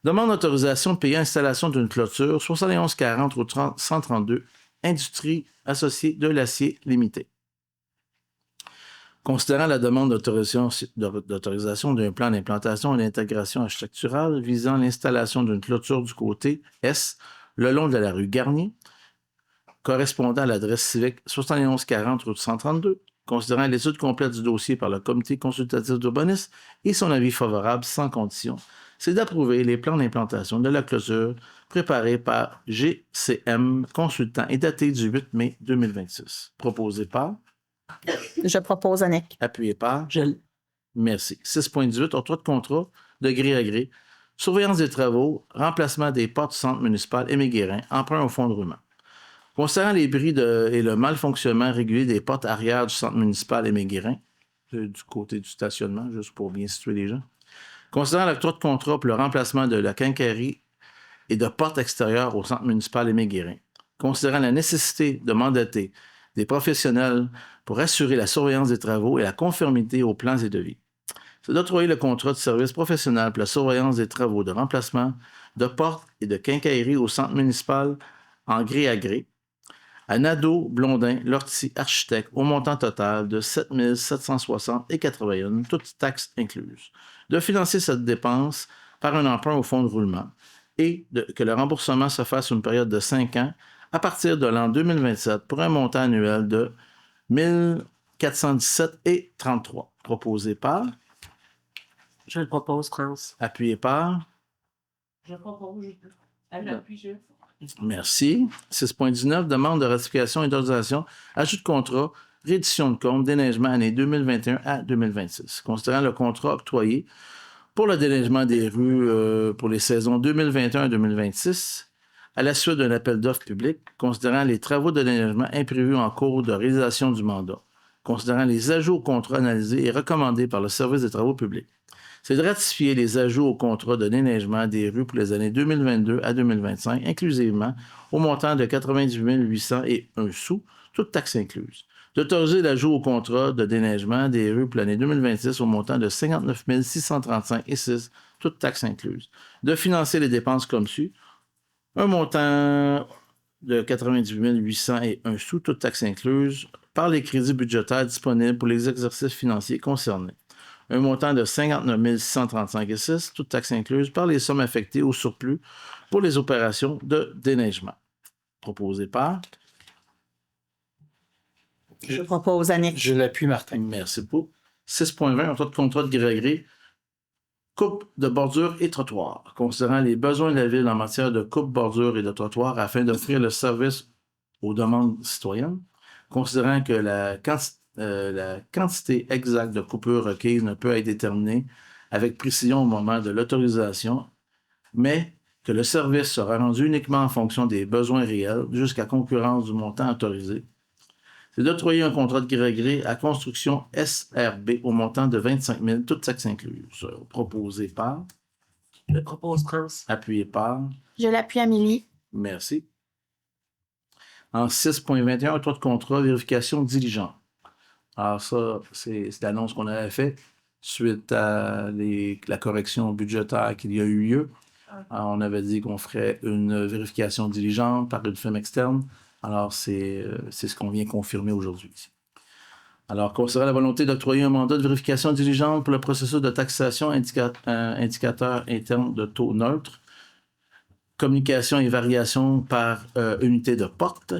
Demande d'autorisation de payer installation d'une clôture 7140 route 132, Industrie associée de l'acier limité. Considérant la demande d'autorisation d'un plan d'implantation et d'intégration architecturale visant l'installation d'une clôture du côté Est le long de la rue Garnier, correspondant à l'adresse civique 7140 route 132, considérant l'étude complète du dossier par le comité consultatif d'urbanisme et son avis favorable sans condition, c'est d'approuver les plans d'implantation de la clôture préparés par GCM Consultant et datés du 8 mai 2026. Proposé par. Je propose Annick. Appuyé par. Je Merci. 6.18. Octroi de contrat de gré à gré Surveillance des travaux, remplacement des portes du centre municipal Aimé Guérin, emprunt au fonds de roulement. Considérant les bris et le mal fonctionnement régulier des portes arrière du centre municipal Aimé Guérin, du côté du stationnement, juste pour bien situer les gens. Considérant l'octroi de contrat pour le remplacement de la quincaillerie et de portes extérieures au centre municipal Aimé Guérin. Considérant la nécessité de mandater des professionnels pour assurer la surveillance des travaux et la conformité aux plans et devis. C'est d'octroyer le contrat de service professionnel pour la surveillance des travaux de remplacement de portes et de quincaillerie au centre municipal en gré à gré à Nadeau, Blondin, Lortie, architecte, au montant total de 7 760,81, toutes taxes incluses. De financer cette dépense par un emprunt au fonds de roulement et que le remboursement se fasse sur une période de 5 ans à partir de l'an 2027 pour un montant annuel de 1417,33. Proposé par, Je le propose, France. appuyé par. Je propose. J'appuie, je. Merci. 6.19, demande de ratification et d'autorisation, ajout de contrat, réédition de compte, déneigement année 2021 à 2026. Considérant le contrat octroyé pour le déneigement des rues pour les saisons 2021 à 2026, à la suite d'un appel d'offres public, considérant les travaux de déneigement imprévus en cours de réalisation du mandat, considérant les ajouts au contrat analysés et recommandés par le service des travaux publics, c'est de ratifier les ajouts au contrat de déneigement des rues pour les années 2022 à 2025, inclusivement au montant de 98 801 sous, toutes taxes incluses. D'autoriser l'ajout au contrat de déneigement des rues pour l'année 2026 au montant de 59 635,6, toutes taxes incluses. De financer les dépenses comme suit. Un montant de 98 801 sous, toutes taxes incluses, par les crédits budgétaires disponibles pour les exercices financiers concernés. Un montant de 59 635,6, toutes taxes incluses, par les sommes affectées au surplus pour les opérations de déneigement. Proposé par. Je propose Annick. Je l'appuie, Martin. Merci beaucoup. 6.20, un taux de contrat de gré à gré. Coupe de bordure et trottoir. Considérant les besoins de la ville en matière de coupe, bordure et de trottoir afin d'offrir le service aux demandes citoyennes. Considérant que la quantité exacte de coupures requises ne peut être déterminée avec précision au moment de l'autorisation, mais que le service sera rendu uniquement en fonction des besoins réels jusqu'à concurrence du montant autorisé. C'est d'octroyer un contrat de gré à gré à construction SRB au montant de 25 000, toutes taxes incluses. Proposé par. Je le propose, France. Appuyé par. Je l'appuie, Amélie. Merci. En 6.21, un taux de contrat, vérification diligente. Alors ça, c'est l'annonce qu'on avait faite suite à la correction budgétaire qu'il y a eu lieu. Alors, on avait dit qu'on ferait une vérification diligente par une firme externe. Alors, c'est ce qu'on vient confirmer aujourd'hui. Alors, considérant la volonté d'octroyer un mandat de vérification diligente pour le processus de taxation indicateur interne de taux neutre, communication et variation par unité de porte,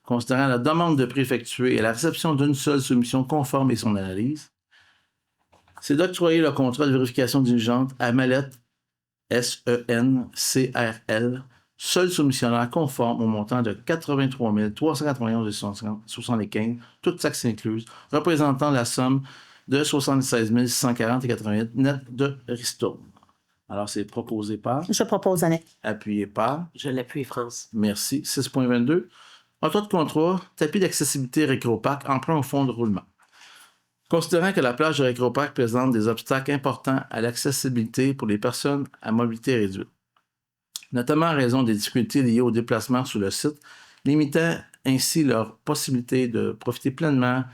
considérant la demande de prix effectuée et la réception d'une seule soumission conforme et son analyse, c'est d'octroyer le contrat de vérification diligente à Mallette SENCRL, seul soumissionnaire conforme au montant de 83 391,75, toutes taxes incluses, représentant la somme de 76 640,88 net de ristourne. Alors, c'est proposé par. Je propose Annick. Appuyé par. Je l'appuie, France. Merci. 6.22. En taux de contrat, tapis d'accessibilité Récréoparc, emprunt au fonds de roulement. Considérant que la plage de Récréoparc présente des obstacles importants à l'accessibilité pour les personnes à mobilité réduite, notamment en raison des difficultés liées au déplacement sur le site, limitant ainsi leur possibilité de profiter pleinement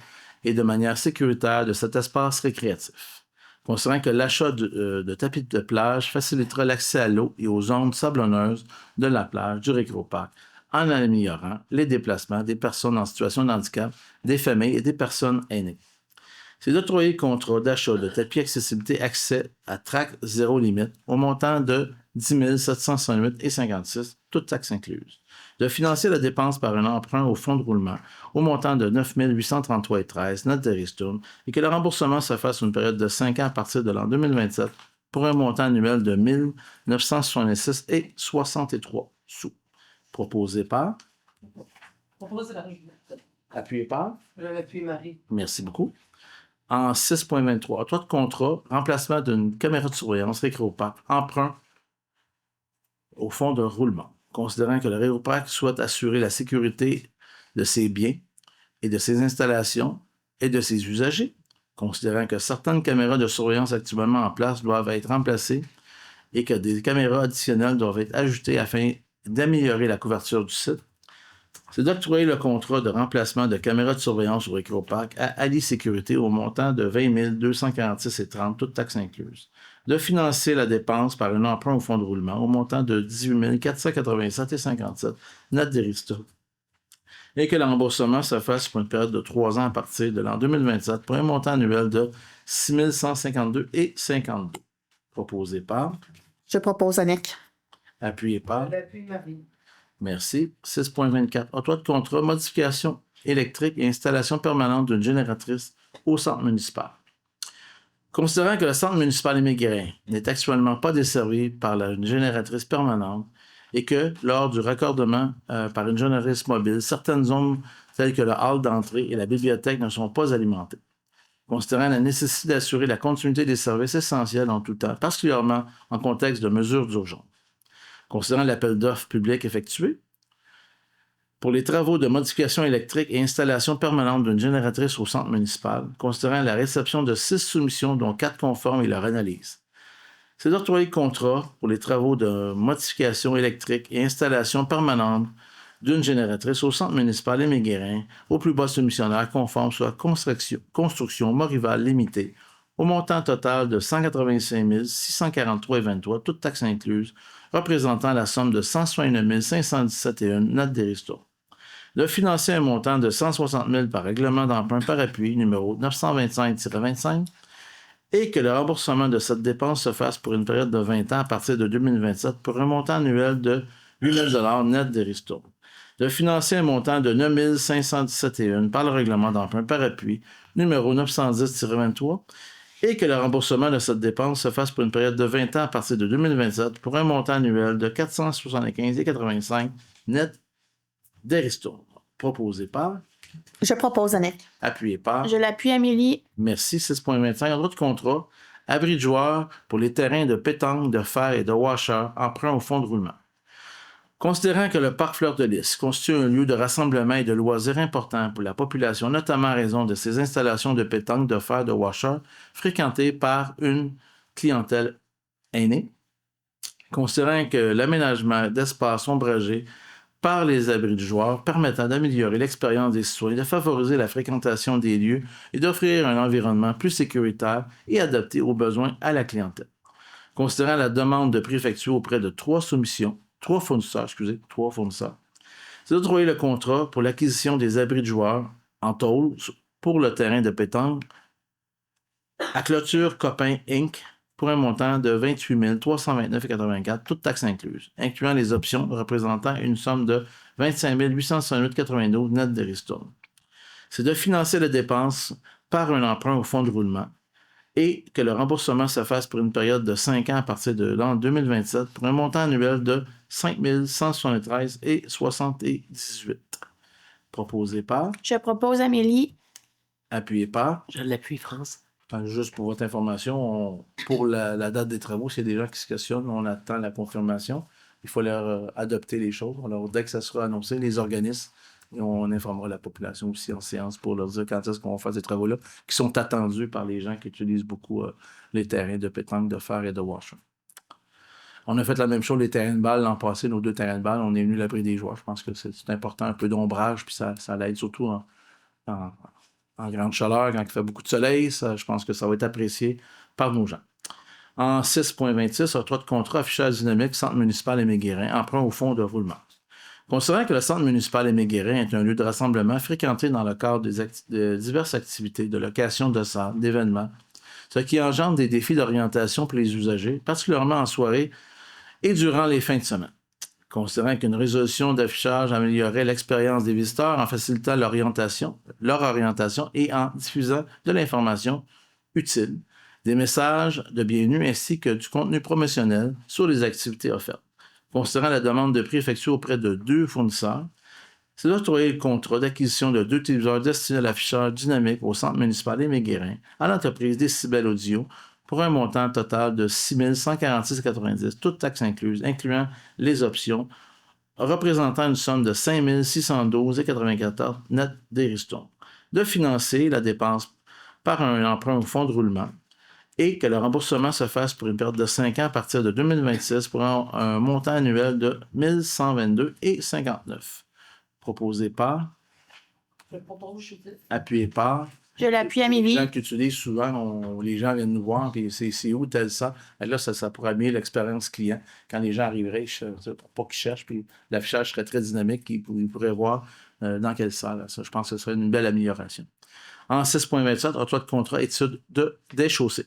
et de manière sécuritaire de cet espace récréatif. Considérant que l'achat de tapis de plage facilitera l'accès à l'eau et aux zones sablonneuses de la plage du Récréoparc, en améliorant les déplacements des personnes en situation de handicap, des familles et des personnes aînées. C'est d'octroyer le contrat d'achat de tapis accessibilité accès à track zéro limite au montant de 10 768,56, toutes taxes incluses. De financer la dépense par un emprunt au fonds de roulement au montant de 9 833,13, net de ristourne, et que le remboursement se fasse sur une période de 5 ans à partir de l'an 2027 pour un montant annuel de 1 966,63 sous. Proposé par. Propose la Appuyé par. Je l'appuie, Marie. Merci beaucoup. En 6.23, taux de contrat, remplacement d'une caméra de surveillance Récréoparc, emprunt au fonds de roulement, considérant que le Réoprac souhaite assurer la sécurité de ses biens et de ses installations et de ses usagers, considérant que certaines caméras de surveillance actuellement en place doivent être remplacées et que des caméras additionnelles doivent être ajoutées afin d'améliorer la couverture du site, c'est d'octroyer le contrat de remplacement de caméras de surveillance au Réoprac à Ali Sécurité au montant de 20 246,30 toutes taxes incluses, de financer la dépense par un emprunt au fonds de roulement au montant de 18 487,57 net des ristournes, et que le remboursement se fasse pour une période de 3 ans à partir de l'an 2027 pour un montant annuel de 6 152,52. Proposé par, Je propose Annick. appuyé par, L'appui Marie. merci. 6.24. Octroi de contrat, modification électrique et installation permanente d'une génératrice au centre municipal. Considérant que le centre municipal Émile-Guérin n'est actuellement pas desservi par une génératrice permanente et que, lors du raccordement par une génératrice mobile, certaines zones telles que le hall d'entrée et la bibliothèque ne sont pas alimentées. Considérant la nécessité d'assurer la continuité des services essentiels en tout temps, particulièrement en contexte de mesures d'urgence. Considérant l'appel d'offres public effectué, pour les travaux de modification électrique et installation permanente d'une génératrice au centre municipal, considérant la réception de 6 soumissions, dont 4 conformes et leur analyse. C'est d'octroyer le contrat pour les travaux de modification électrique et installation permanente d'une génératrice au centre municipal Émile-Guérin, au plus bas soumissionnaire conforme soit Construction Morival Limitée, au montant total de 185 643,23, toutes taxes incluses, représentant la somme de 169 517,1 net des ristournes. De financer un montant de 160 000 par règlement d'emprunt par appui numéro 925-25 et que le remboursement de cette dépense se fasse pour une période de 20 ans à partir de 2027 pour un montant annuel de 8 000 net des ristournes. De financer un montant de 9 517,1 par le règlement d'emprunt par appui numéro 910-23 et que le remboursement de cette dépense se fasse pour une période de 20 ans à partir de 2027 pour un montant annuel de 475,85 net des ristournes. Proposé par, Je propose Annick. appuyé par, Je l'appuie Amélie. merci, 6.25, en droit de contrat, abri de joueurs pour les terrains de pétanque, de fer et de washer, emprunt au fonds de roulement. Considérant que le parc Fleur de Lys constitue un lieu de rassemblement et de loisirs important pour la population, notamment à raison de ses installations de pétanque, de fer, de washer, fréquentées par une clientèle aînée, considérant que l'aménagement d'espaces ombragés par les abris de joueurs permettant d'améliorer l'expérience des citoyens, de favoriser la fréquentation des lieux et d'offrir un environnement plus sécuritaire et adapté aux besoins à la clientèle. Considérant la demande de prix effectuée auprès de 3 fournisseurs, c'est d'octroyer le contrat pour l'acquisition des abris de joueurs en tôle pour le terrain de pétanque à Clôture Copain Inc. pour un montant de 28 329,84, toutes taxes incluses, incluant les options représentant une somme de 25 868,92 net de ristournes. C'est de financer les dépenses par un emprunt au fonds de roulement et que le remboursement se fasse pour une période de 5 ans à partir de l'an 2027 pour un montant annuel de 5 173,78. Proposé par, Je propose Amélie. appuyé par. Je l'appuie, France. Juste pour votre information, pour la date des travaux, s'il y a des gens qui se questionnent, on attend la confirmation. Il faut leur adopter les choses. Alors, dès que ça sera annoncé, les organismes, on informera la population aussi en séance pour leur dire quand est-ce qu'on va faire ces travaux-là, qui sont attendus par les gens qui utilisent beaucoup les terrains de pétanque, de fer et de washer. On a fait la même chose, les terrains de balle l'an passé, nos 2 terrains de balle, on est venu l'abri des joueurs. Je pense que c'est important, un peu d'ombrage, puis ça l'aide surtout en grande chaleur, quand il fait beaucoup de soleil. Je pense que ça va être apprécié par nos gens. En 6.26, octroi de contrat affichage dynamique, centre municipal Émile-Guérin, emprunt au fonds de roulement. Considérant que le centre municipal Émile-Guérin est un lieu de rassemblement fréquenté dans le cadre de diverses activités, de location de salles, d'événements, ce qui engendre des défis d'orientation pour les usagers, particulièrement en soirée et durant les fins de semaine. Considérant qu'une résolution d'affichage améliorerait l'expérience des visiteurs en facilitant leur orientation et en diffusant de l'information utile, des messages de bienvenue ainsi que du contenu promotionnel sur les activités offertes. Considérant la demande de prix effectuée auprès de 2 fournisseurs, c'est d'octroyer le contrat d'acquisition de 2 téléviseurs destinés à l'affichage dynamique au centre municipal Émile-Guérin à l'entreprise Décibel Audio pour un montant total de 6 146,90, toutes taxes incluses, incluant les options, représentant une somme de 5 612,94 net des ristournes, de financer la dépense par un emprunt au fonds de roulement et que le remboursement se fasse pour une période de 5 ans à partir de 2026 pour un montant annuel de 1 122,59. Proposé par, Je propose, Judith. appuyé par. Je l'appuie, Les Amélie. gens qui utilisent souvent, les gens viennent nous voir, puis c'est où tel ça. Et là, ça pourrait améliorer l'expérience client. Quand les gens arriveraient, pour pas qu'ils cherchent, puis l'affichage serait très dynamique, ils pourraient voir dans quelle salle. Ça, je pense que ce serait une belle amélioration. En 6.27, octroi de contrat, étude des chaussées.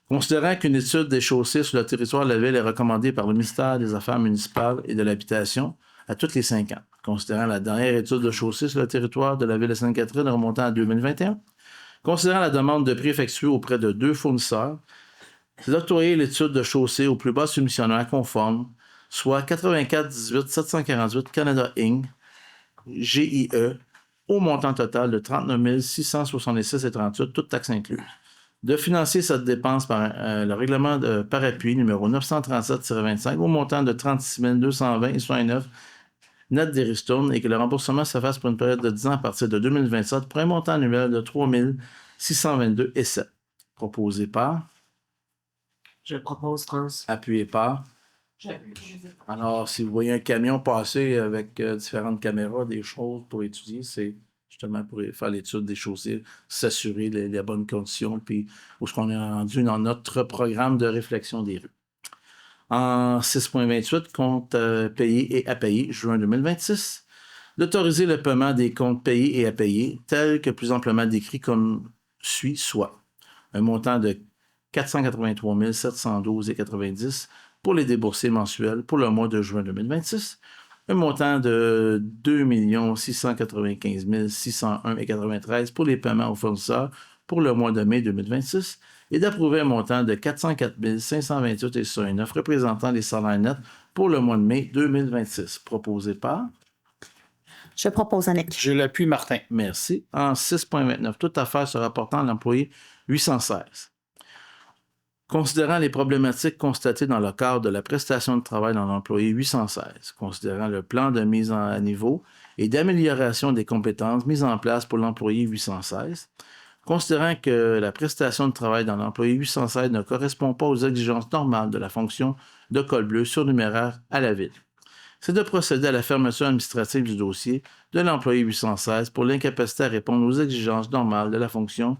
Considérant qu'une étude des chaussées sur le territoire de la Ville est recommandée par le ministère des Affaires municipales et de l'Habitation à tous les 5 ans, considérant la dernière étude de chaussée sur le territoire de la Ville de Sainte-Catherine remontant à 2021, considérant la demande de prix effectuée auprès de 2 fournisseurs, c'est d'octroyer l'étude de chaussée au plus bas soumissionnaire conforme, soit 84 18 748 Canada Inc., GIE, au montant total de 39 666,38, toutes taxes incluses. De financer cette dépense par le règlement par appui numéro 937-25 au montant de 36 220,69 net des ristournes et que le remboursement se fasse pour une période de 10 ans à partir de 2027 pour un montant annuel de 3 622,07. Proposé par, Je propose, France. appuyé par. J'appuie, Judith. Alors, si vous voyez un camion passer avec différentes caméras, des choses pour étudier, c'est justement pour faire l'étude des chaussées, s'assurer les bonnes conditions, puis où est-ce qu'on est rendu dans notre programme de réflexion des rues. En 6.28, comptes payés et à payer, juin 2026, d'autoriser le paiement des comptes payés et à payer, tels que plus amplement décrits comme suit, soit un montant de 483 712,90 pour les déboursés mensuels pour le mois de juin 2026, un montant de 2 695 601,93 pour les paiements aux fournisseurs pour le mois de mai 2026 et d'approuver un montant de 404 528,69 représentant les salaires nets pour le mois de mai 2026. Proposé par. Je propose, Annick. Je l'appuie, Martin. Merci. En 6.29, toute affaire se rapportant à l'employé 816. Considérant les problématiques constatées dans le cadre de la prestation de travail dans l'employé 816, considérant le plan de mise à niveau et d'amélioration des compétences mises en place pour l'employé 816, considérant que la prestation de travail dans l'employé 816 ne correspond pas aux exigences normales de la fonction de col bleu surnuméraire à la Ville, c'est de procéder à la fermeture administrative du dossier de l'employé 816 pour l'incapacité à répondre aux exigences normales de la fonction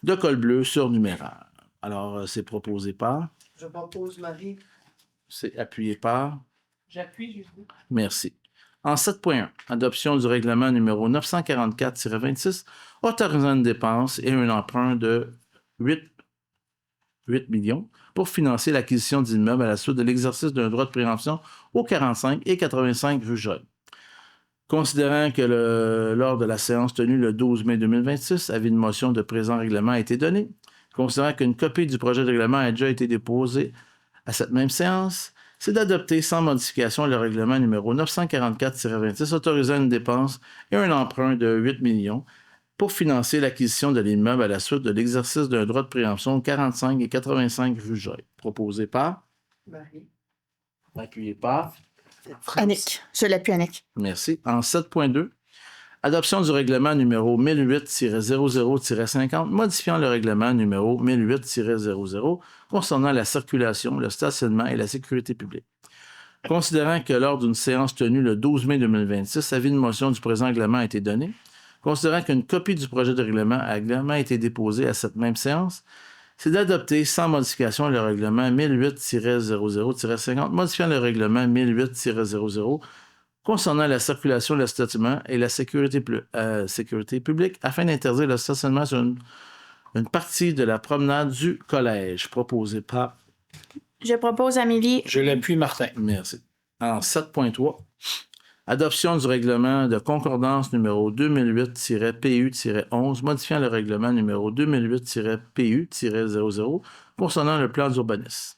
de col bleu surnuméraire. Alors, c'est proposé par. Je propose, Marie. C'est appuyé par. J'appuie, Judith. Merci. En 7.1, adoption du règlement numéro 944-26, autorisant une dépense et un emprunt de 8 millions pour financer l'acquisition d'immeubles à la suite de l'exercice d'un droit de préemption au 45 et 85 rue Jolle. Considérant que lors de la séance tenue le 12 mai 2026, avis de motion de présent règlement a été donné, considérant qu'une copie du projet de règlement a déjà été déposée à cette même séance, c'est d'adopter sans modification le règlement numéro 944-26 autorisant une dépense et un emprunt de 8 millions pour financer l'acquisition de l'immeuble à la suite de l'exercice d'un droit de préemption 45 et 85 rue Joy. Proposé par. Marie. Appuyé par. France. Annick. Je l'appuie, Annick. Merci. En 7.2, adoption du règlement numéro 1008-00-50, modifiant le règlement numéro 1008-00 concernant la circulation, le stationnement et la sécurité publique. Considérant que lors d'une séance tenue le 12 mai 2026, avis de motion du présent règlement a été donné, considérant qu'une copie du projet de règlement a également été déposée à cette même séance, c'est d'adopter sans modification le règlement 1008-00-50, modifiant le règlement 1008-00 concernant la circulation, le stationnement et la sécurité publique afin d'interdire le stationnement sur une partie de la promenade du collège. Proposé par. Je propose, Amélie. Je l'appuie, Martin. Merci. En 7.3, adoption du règlement de concordance numéro 2008-PU-11, modifiant le règlement numéro 2008-PU-00 concernant le plan d'urbanisme.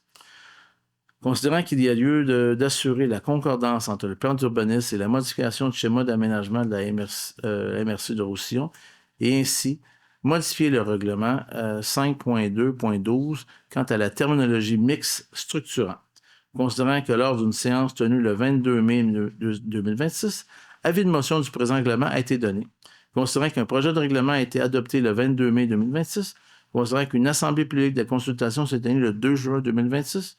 Considérant qu'il y a lieu d'assurer la concordance entre le plan d'urbanisme et la modification du schéma d'aménagement de la MRC de Roussillon, et ainsi modifier le règlement 5.2.12 quant à la terminologie mixte structurante. Considérant que lors d'une séance tenue le 22 mai 2026, avis de motion du présent règlement a été donné. Considérant qu'un projet de règlement a été adopté le 22 mai 2026, considérant qu'une assemblée publique de consultation s'est tenue le 2 juin 2026,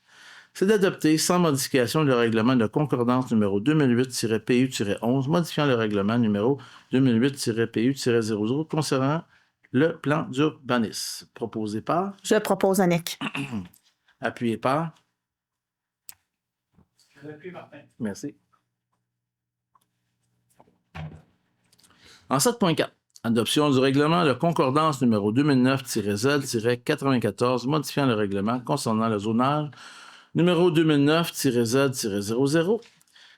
c'est d'adopter sans modification le règlement de concordance numéro 2008-PU-11, modifiant le règlement numéro 2008-PU-00 concernant le plan d'urbanisme. Proposé par, Je propose Annick. appuyé par, Je l'appuie, Martin. merci. En 7.4, adoption du règlement de concordance numéro 2009-Z-94, modifiant le règlement concernant le zonage numéro 2009-Z-00,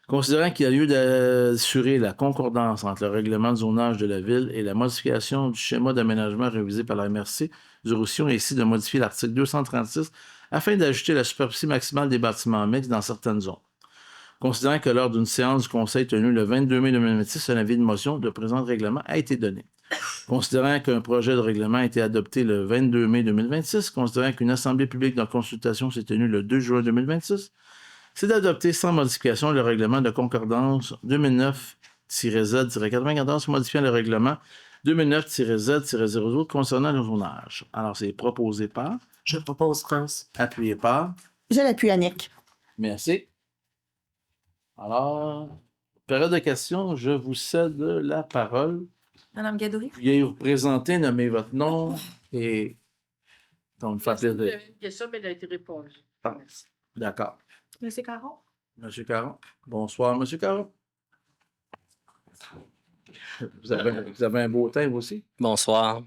considérant qu'il y a lieu d'assurer la concordance entre le règlement de zonage de la ville et la modification du schéma d'aménagement révisé par la MRC du Roussillon, et ici de modifier l'article 236 afin d'ajouter la superficie maximale des bâtiments mixtes dans certaines zones. Considérant que lors d'une séance du Conseil tenue le 22 mai 2026, un avis de motion de présent règlement a été donné. Considérant qu'un projet de règlement a été adopté le 22 mai 2026, considérant qu'une assemblée publique de consultation s'est tenue le 2 juin 2026, c'est d'adopter sans modification le règlement de concordance 2009-Z-94 modifiant le règlement 2009-Z-00 concernant le zonage. Alors, c'est proposé par, Je propose France. appuyé par. Je l'appuie Annick. Merci. Alors, période de questions, je vous cède la parole. Madame Gadouri? Veuillez vous présenter, nommer votre nom et donc faire plaisir. J'avais une question, mais elle a été répondue. Ah. Merci. D'accord. Monsieur Caron? Monsieur Caron. Bonsoir, Monsieur Caron. Vous avez un beau teint, vous aussi? Bonsoir.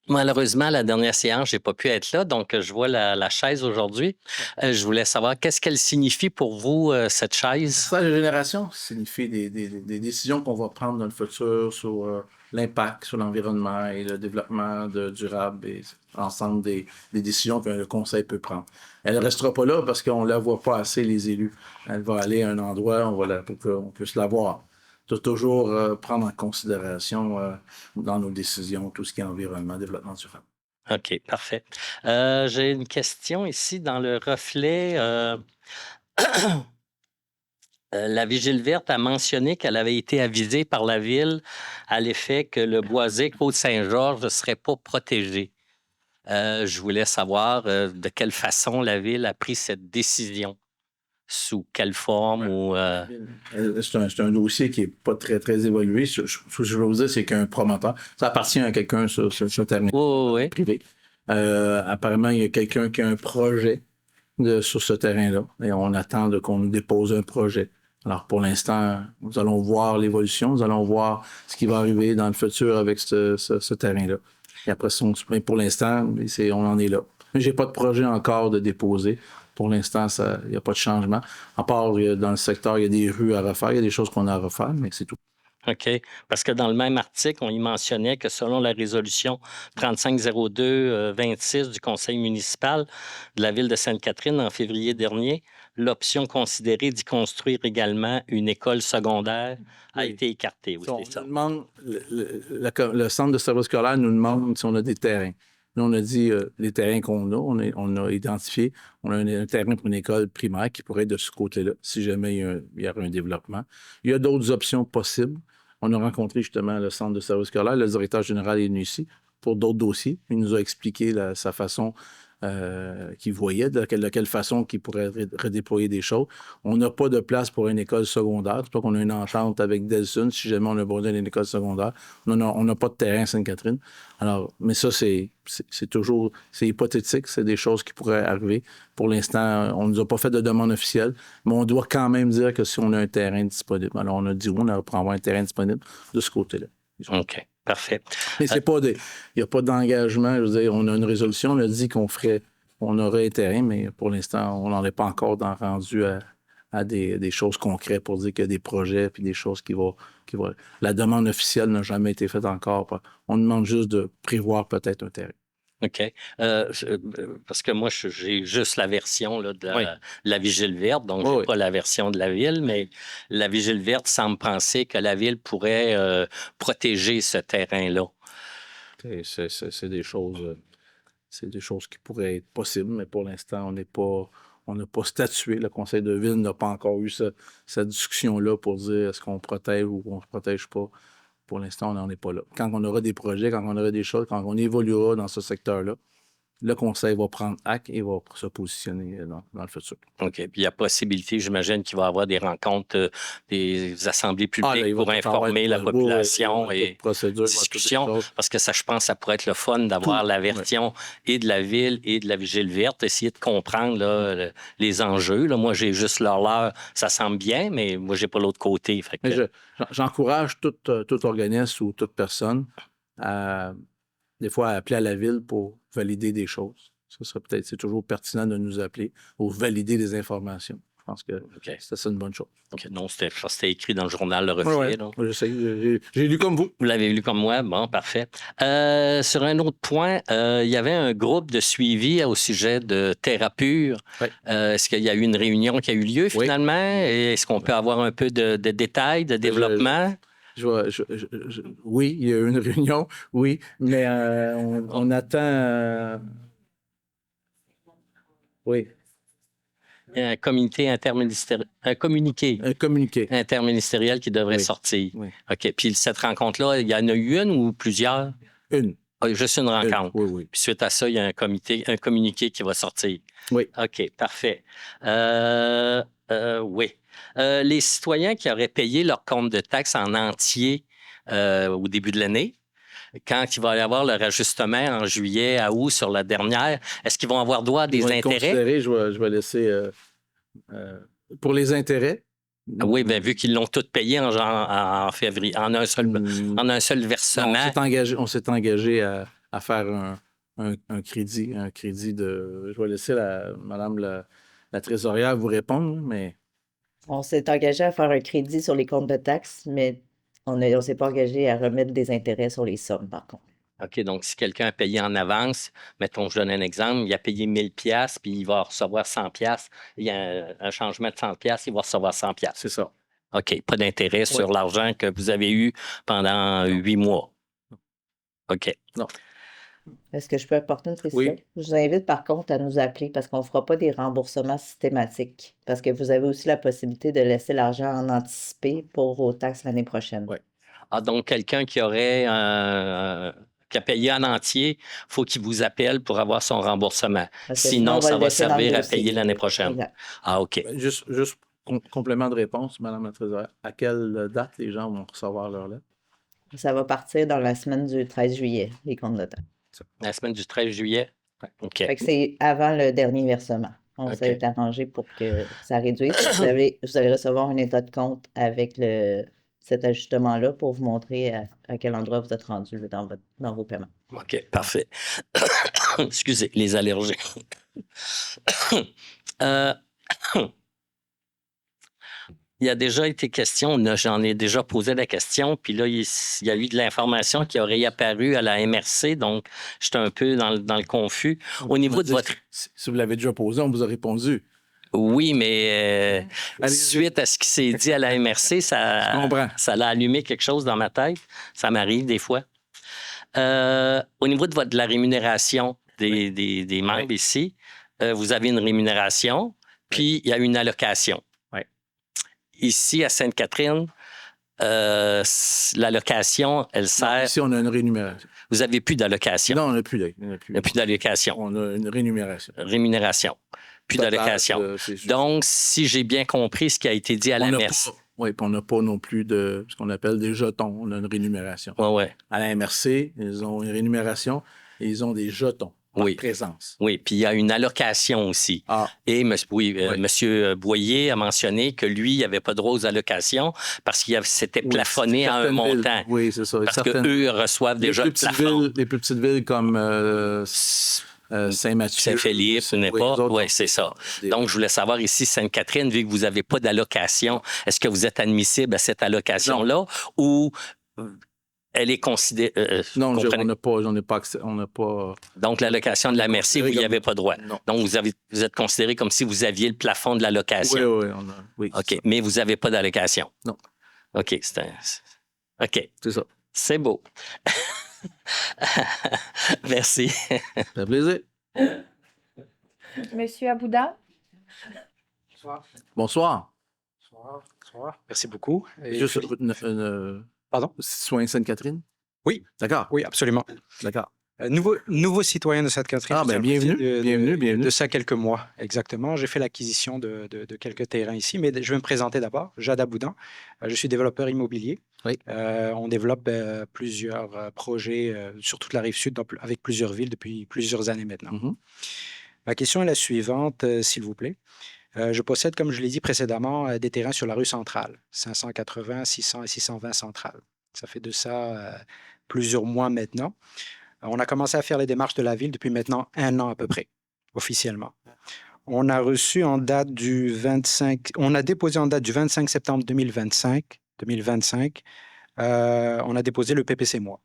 Malheureusement, à la dernière séance, je n'ai pas pu être là, donc je vois la chaise aujourd'hui. Je voulais savoir, qu'est-ce qu'elle signifie pour vous, cette chaise? Ça, la génération signifie des décisions qu'on va prendre dans le futur sur l'impact sur l'environnement et le développement durable et l'ensemble des décisions que le Conseil peut prendre. Elle ne restera pas là parce qu'on ne la voit pas assez, les élus. Elle va aller à un endroit pour qu'on puisse la voir. De toujours prendre en considération dans nos décisions tout ce qui est environnement, développement durable. OK, parfait. J'ai une question ici dans le reflet. La Vigile verte a mentionné qu'elle avait été avisée par la Ville à l'effet que le boisé Côte-Saint-Georges ne serait pas protégé. Je voulais savoir de quelle façon la Ville a pris cette décision. Sous quelle forme ou... C'est un dossier qui n'est pas très, très évolué. Ce que je veux vous dire, c'est qu'un promoteur, ça appartient à quelqu'un sur ce terrain Oui. privé. Apparemment, il y a quelqu'un qui a un projet sur ce terrain-là et on attend qu'on nous dépose un projet. Alors, pour l'instant, nous allons voir l'évolution, nous allons voir ce qui va arriver dans le futur avec ce terrain-là. Et après, pour l'instant, on en est là. Mais je n'ai pas de projet encore de déposer. Pour l'instant, il n'y a pas de changement. À part, dans le secteur, il y a des rues à refaire, il y a des choses qu'on a à refaire, mais c'est tout. OK. Parce que dans le même article, on y mentionnait que selon la résolution 3502-26 du Conseil municipal de la ville de Sainte-Catherine en février dernier, l'option considérée d'y construire également une école secondaire a été écartée. Oui, c'est ça. Nous demande, le centre de service scolaire nous demande si on a des terrains. Nous, on a dit les terrains qu'on a, on a identifié, on a un terrain pour une école primaire qui pourrait être de ce côté-là, si jamais il y aurait un développement. Il y a d'autres options possibles. On a rencontré justement le centre de service scolaire, le directeur général est venu ici pour d'autres dossiers. Il nous a expliqué sa façon qu'il voyait, de quelle façon qu'il pourrait redéployer des choses. On n'a pas de place pour une école secondaire. C'est pas qu'on a une entente avec Delsun si jamais on a besoin d'une école secondaire. On n'a pas de terrain à Sainte-Catherine. Alors, mais ça, c'est toujours hypothétique. C'est des choses qui pourraient arriver. Pour l'instant, on ne nous a pas fait de demande officielle, mais on doit quand même dire que si on a un terrain disponible. Alors, on a dit oui, on va prendre un terrain disponible de ce côté-là. OK. Parfait. Mais il n'y a pas d'engagement. Je veux dire, on a une résolution, on a dit qu'on aurait un terrain, mais pour l'instant, on n'en est pas encore rendu à des choses concrètes pour dire qu'il y a des projets puis des choses qui vont. La demande officielle n'a jamais été faite encore. On demande juste de prévoir peut-être un terrain. OK. Parce que moi, j'ai juste la version là, de Oui. la Vigile verte, donc Oui, j'ai oui. pas la version de la ville, mais la Vigile verte semble penser que la ville pourrait protéger ce terrain-là. C'est des choses. C'est des choses qui pourraient être possibles, mais pour l'instant, on n'a pas statué. Le conseil de ville n'a pas encore eu cette discussion-là pour dire est-ce qu'on protège ou on ne protège pas. Pour l'instant, on n'en est pas là. Quand on aura des projets, quand on aura des choses, quand on évoluera dans ce secteur-là, le conseil va prendre acte et va se positionner dans le futur. OK. Puis il y a possibilité, j'imagine, qu'il va y avoir des rencontres, des assemblées publiques Là, il va pour tout avoir informer la population toute et procédure, discussion. toutes les choses. Parce que ça, je pense, ça pourrait être le fun d'avoir Tout, la version et de la ville et de la Vigile verte, essayer de comprendre là, les enjeux. Là. Moi, j'ai juste l'heure, ça semble bien, mais moi, j'ai pas l'autre côté. Fait que- Mais j'encourage tout organisme ou toute personne à, des fois, à appeler à la ville pour valider des choses. Ça serait peut-être, c'est toujours pertinent de nous appeler pour valider des informations. Je pense que OK. c'est une bonne chose. OK. Non, c'était écrit dans le journal Le Reflet. Ouais. là. Moi, j'ai lu comme vous. Vous l'avez lu comme moi? Bon, parfait. Sur un autre point, il y avait un groupe de suivi au sujet de Thérapure. Oui. Est-ce qu'il y a eu une réunion qui a eu lieu finalement? Et est-ce qu'on peut avoir un peu de détails, de développement? Oui, il y a eu une réunion, oui, mais on attend. Oui, Un communiqué interministériel, un communiqué un communiqué. interministériel qui devrait Oui. sortir. Oui. OK. Puis cette rencontre-là, il y en a eu une ou plusieurs? Une. Ah, juste une rencontre. Oui. Puis suite à ça, il y a un communiqué qui va sortir. Oui. OK, parfait. Oui. Les citoyens qui auraient payé leur compte de taxes en entier au début de l'année, quand il va y avoir le rajustement en juillet à août sur la dernière, est-ce qu'ils vont avoir droit à des Ils vont être intérêts? considérés, je vais laisser. Pour les intérêts. Oui, bien, vu qu'ils l'ont tout payé en février, en un seul Non, versement. on s'est engagé à faire un crédit de. Je vais laisser Madame la trésorière vous répondre, mais On s'est engagé à faire un crédit sur les comptes de taxes, mais on ne s'est pas engagé à remettre des intérêts sur les sommes, par contre. OK, donc si quelqu'un a payé en avance, mettons, je donne un exemple, il a payé 1000 pièces puis il va recevoir 100 pièces. Il y a un changement de 100 pièces, il va recevoir 100 pièces. c'est ça. OK, pas d'intérêt sur l'argent que vous avez eu pendant 8 mois. OK. Non. Est-ce que je peux apporter une précision? Oui. Je vous invite par contre à nous appeler parce qu'on ne fera pas des remboursements systématiques. Parce que vous avez aussi la possibilité de laisser l'argent en anticipé pour vos taxes l'année prochaine. Oui. Ah, donc quelqu'un qui aurait qui a payé en entier, il faut qu'il vous appelle pour avoir son remboursement. Parce que Sinon, on ça le va laisser dans le servir à dossier. payer l'année prochaine. Exact. Ah, OK. Juste complément de réponse, Madame la trésorière. À quelle date les gens vont recevoir leur lettre? Ça va partir dans la semaine du 13 juillet, les comptes de taxes. La semaine du 13 juillet? OK. Fait que c'est avant le dernier versement. On OK. s'est arrangé pour que ça réduise. Vous allez recevoir un état de compte avec cet ajustement-là pour vous montrer à quel endroit vous êtes rendu là, dans vos paiements. OK, parfait. Excusez, les allergies. Il y a déjà été question, j'en ai déjà posé la question, puis là, il y a eu de l'information qui aurait apparu à la MRC, donc j'étais un peu dans le confus. Au niveau de votre... Si vous l'avez déjà posé, on vous a répondu. Oui, mais Allez-y. suite à ce qui s'est dit à la MRC, Je comprends. ça l'a allumé quelque chose dans ma tête. Ça m'arrive des fois. Au niveau de la rémunération des membres ici, vous avez une rémunération, puis il y a une allocation. Oui. Ici, à Sainte-Catherine, l'allocation, elle sert... Ici, on a une rémunération. Vous n'avez plus d'allocation. Non, on n'a plus Il n'y a plus d'allocation. On a une rémunération. Rémunération. Plus d'allocation. Donc, si j'ai bien compris ce qui a été dit à la MRC... Oui, puis on n'a pas non plus de ce qu'on appelle des jetons. On a une rémunération. Oui. À la MRC, ils ont une rémunération et ils ont des jetons par présence. Oui, puis il y a une allocation aussi. Ah. Et M. Boyer a mentionné que lui, il n'avait pas droit aux allocations parce qu'il c'était plafonné à un montant. Oui, c'est ça. Parce qu'eux reçoivent déjà le plafond. Les plus petites villes comme Saint-Mathieu. Saint-Philippe, ce n'est pas. Oui, c'est ça. Donc, je voulais savoir ici, Sainte-Catherine, vu que vous n'avez pas d'allocation, est-ce que vous êtes admissible à cette allocation-là ou Elle est considérée. Non, comprenez? on n'a pas accès, on n'a pas. Donc, l'allocation de la Merci, vous n'y avez pas droit. Non. Donc, vous êtes considéré comme si vous aviez le plafond de l'allocation. Oui, OK, c'est ça. mais vous n'avez pas d'allocation. Non. OK, OK, C'est ça. c'est beau. Merci. Ça fait plaisir. Monsieur Abouda? Bonsoir. Bonsoir. Bonsoir. Bonsoir. Merci beaucoup. Et Juste puis- Pardon? citoyen Sainte-Catherine? Oui. D'accord. Oui, absolument. D'accord. Nouveau citoyen de Sainte-Catherine. Ah, ben, bienvenue, bienvenue. De ça quelques mois, exactement. J'ai fait l'acquisition de quelques terrains ici, mais je vais me présenter d'abord. Jade Aboudan. Je suis développeur immobilier. Oui. On développe plusieurs projets sur toute la rive sud, avec plusieurs villes depuis plusieurs années maintenant. Mhm. Ma question est la suivante, s'il vous plaît. Je possède, comme je l'ai dit précédemment, des terrains sur la rue centrale, 580, 600 et 620 centrale. Ça fait de ça plusieurs mois maintenant. On a commencé à faire les démarches de la ville depuis maintenant 1 an à peu près, officiellement. On a reçu en date du 25, on a déposé en date du 25 septembre 2025, on a déposé le PPC Moi.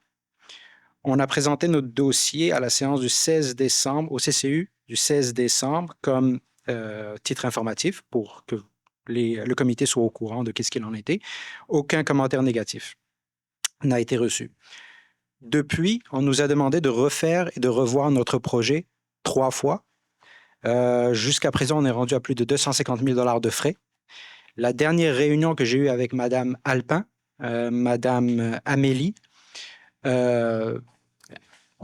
On a présenté notre dossier à la séance du 16 décembre, au CCU du 16 décembre, comme titre informatif pour que le comité soit au courant de ce qu'il en était. Aucun commentaire négatif n'a été reçu. Depuis, on nous a demandé de refaire et de revoir notre projet 3 fois. Jusqu'à présent, on est rendu à plus de 250 000 $ de frais. La dernière réunion que j'ai eue avec Madame Alpin, Madame Amélie, on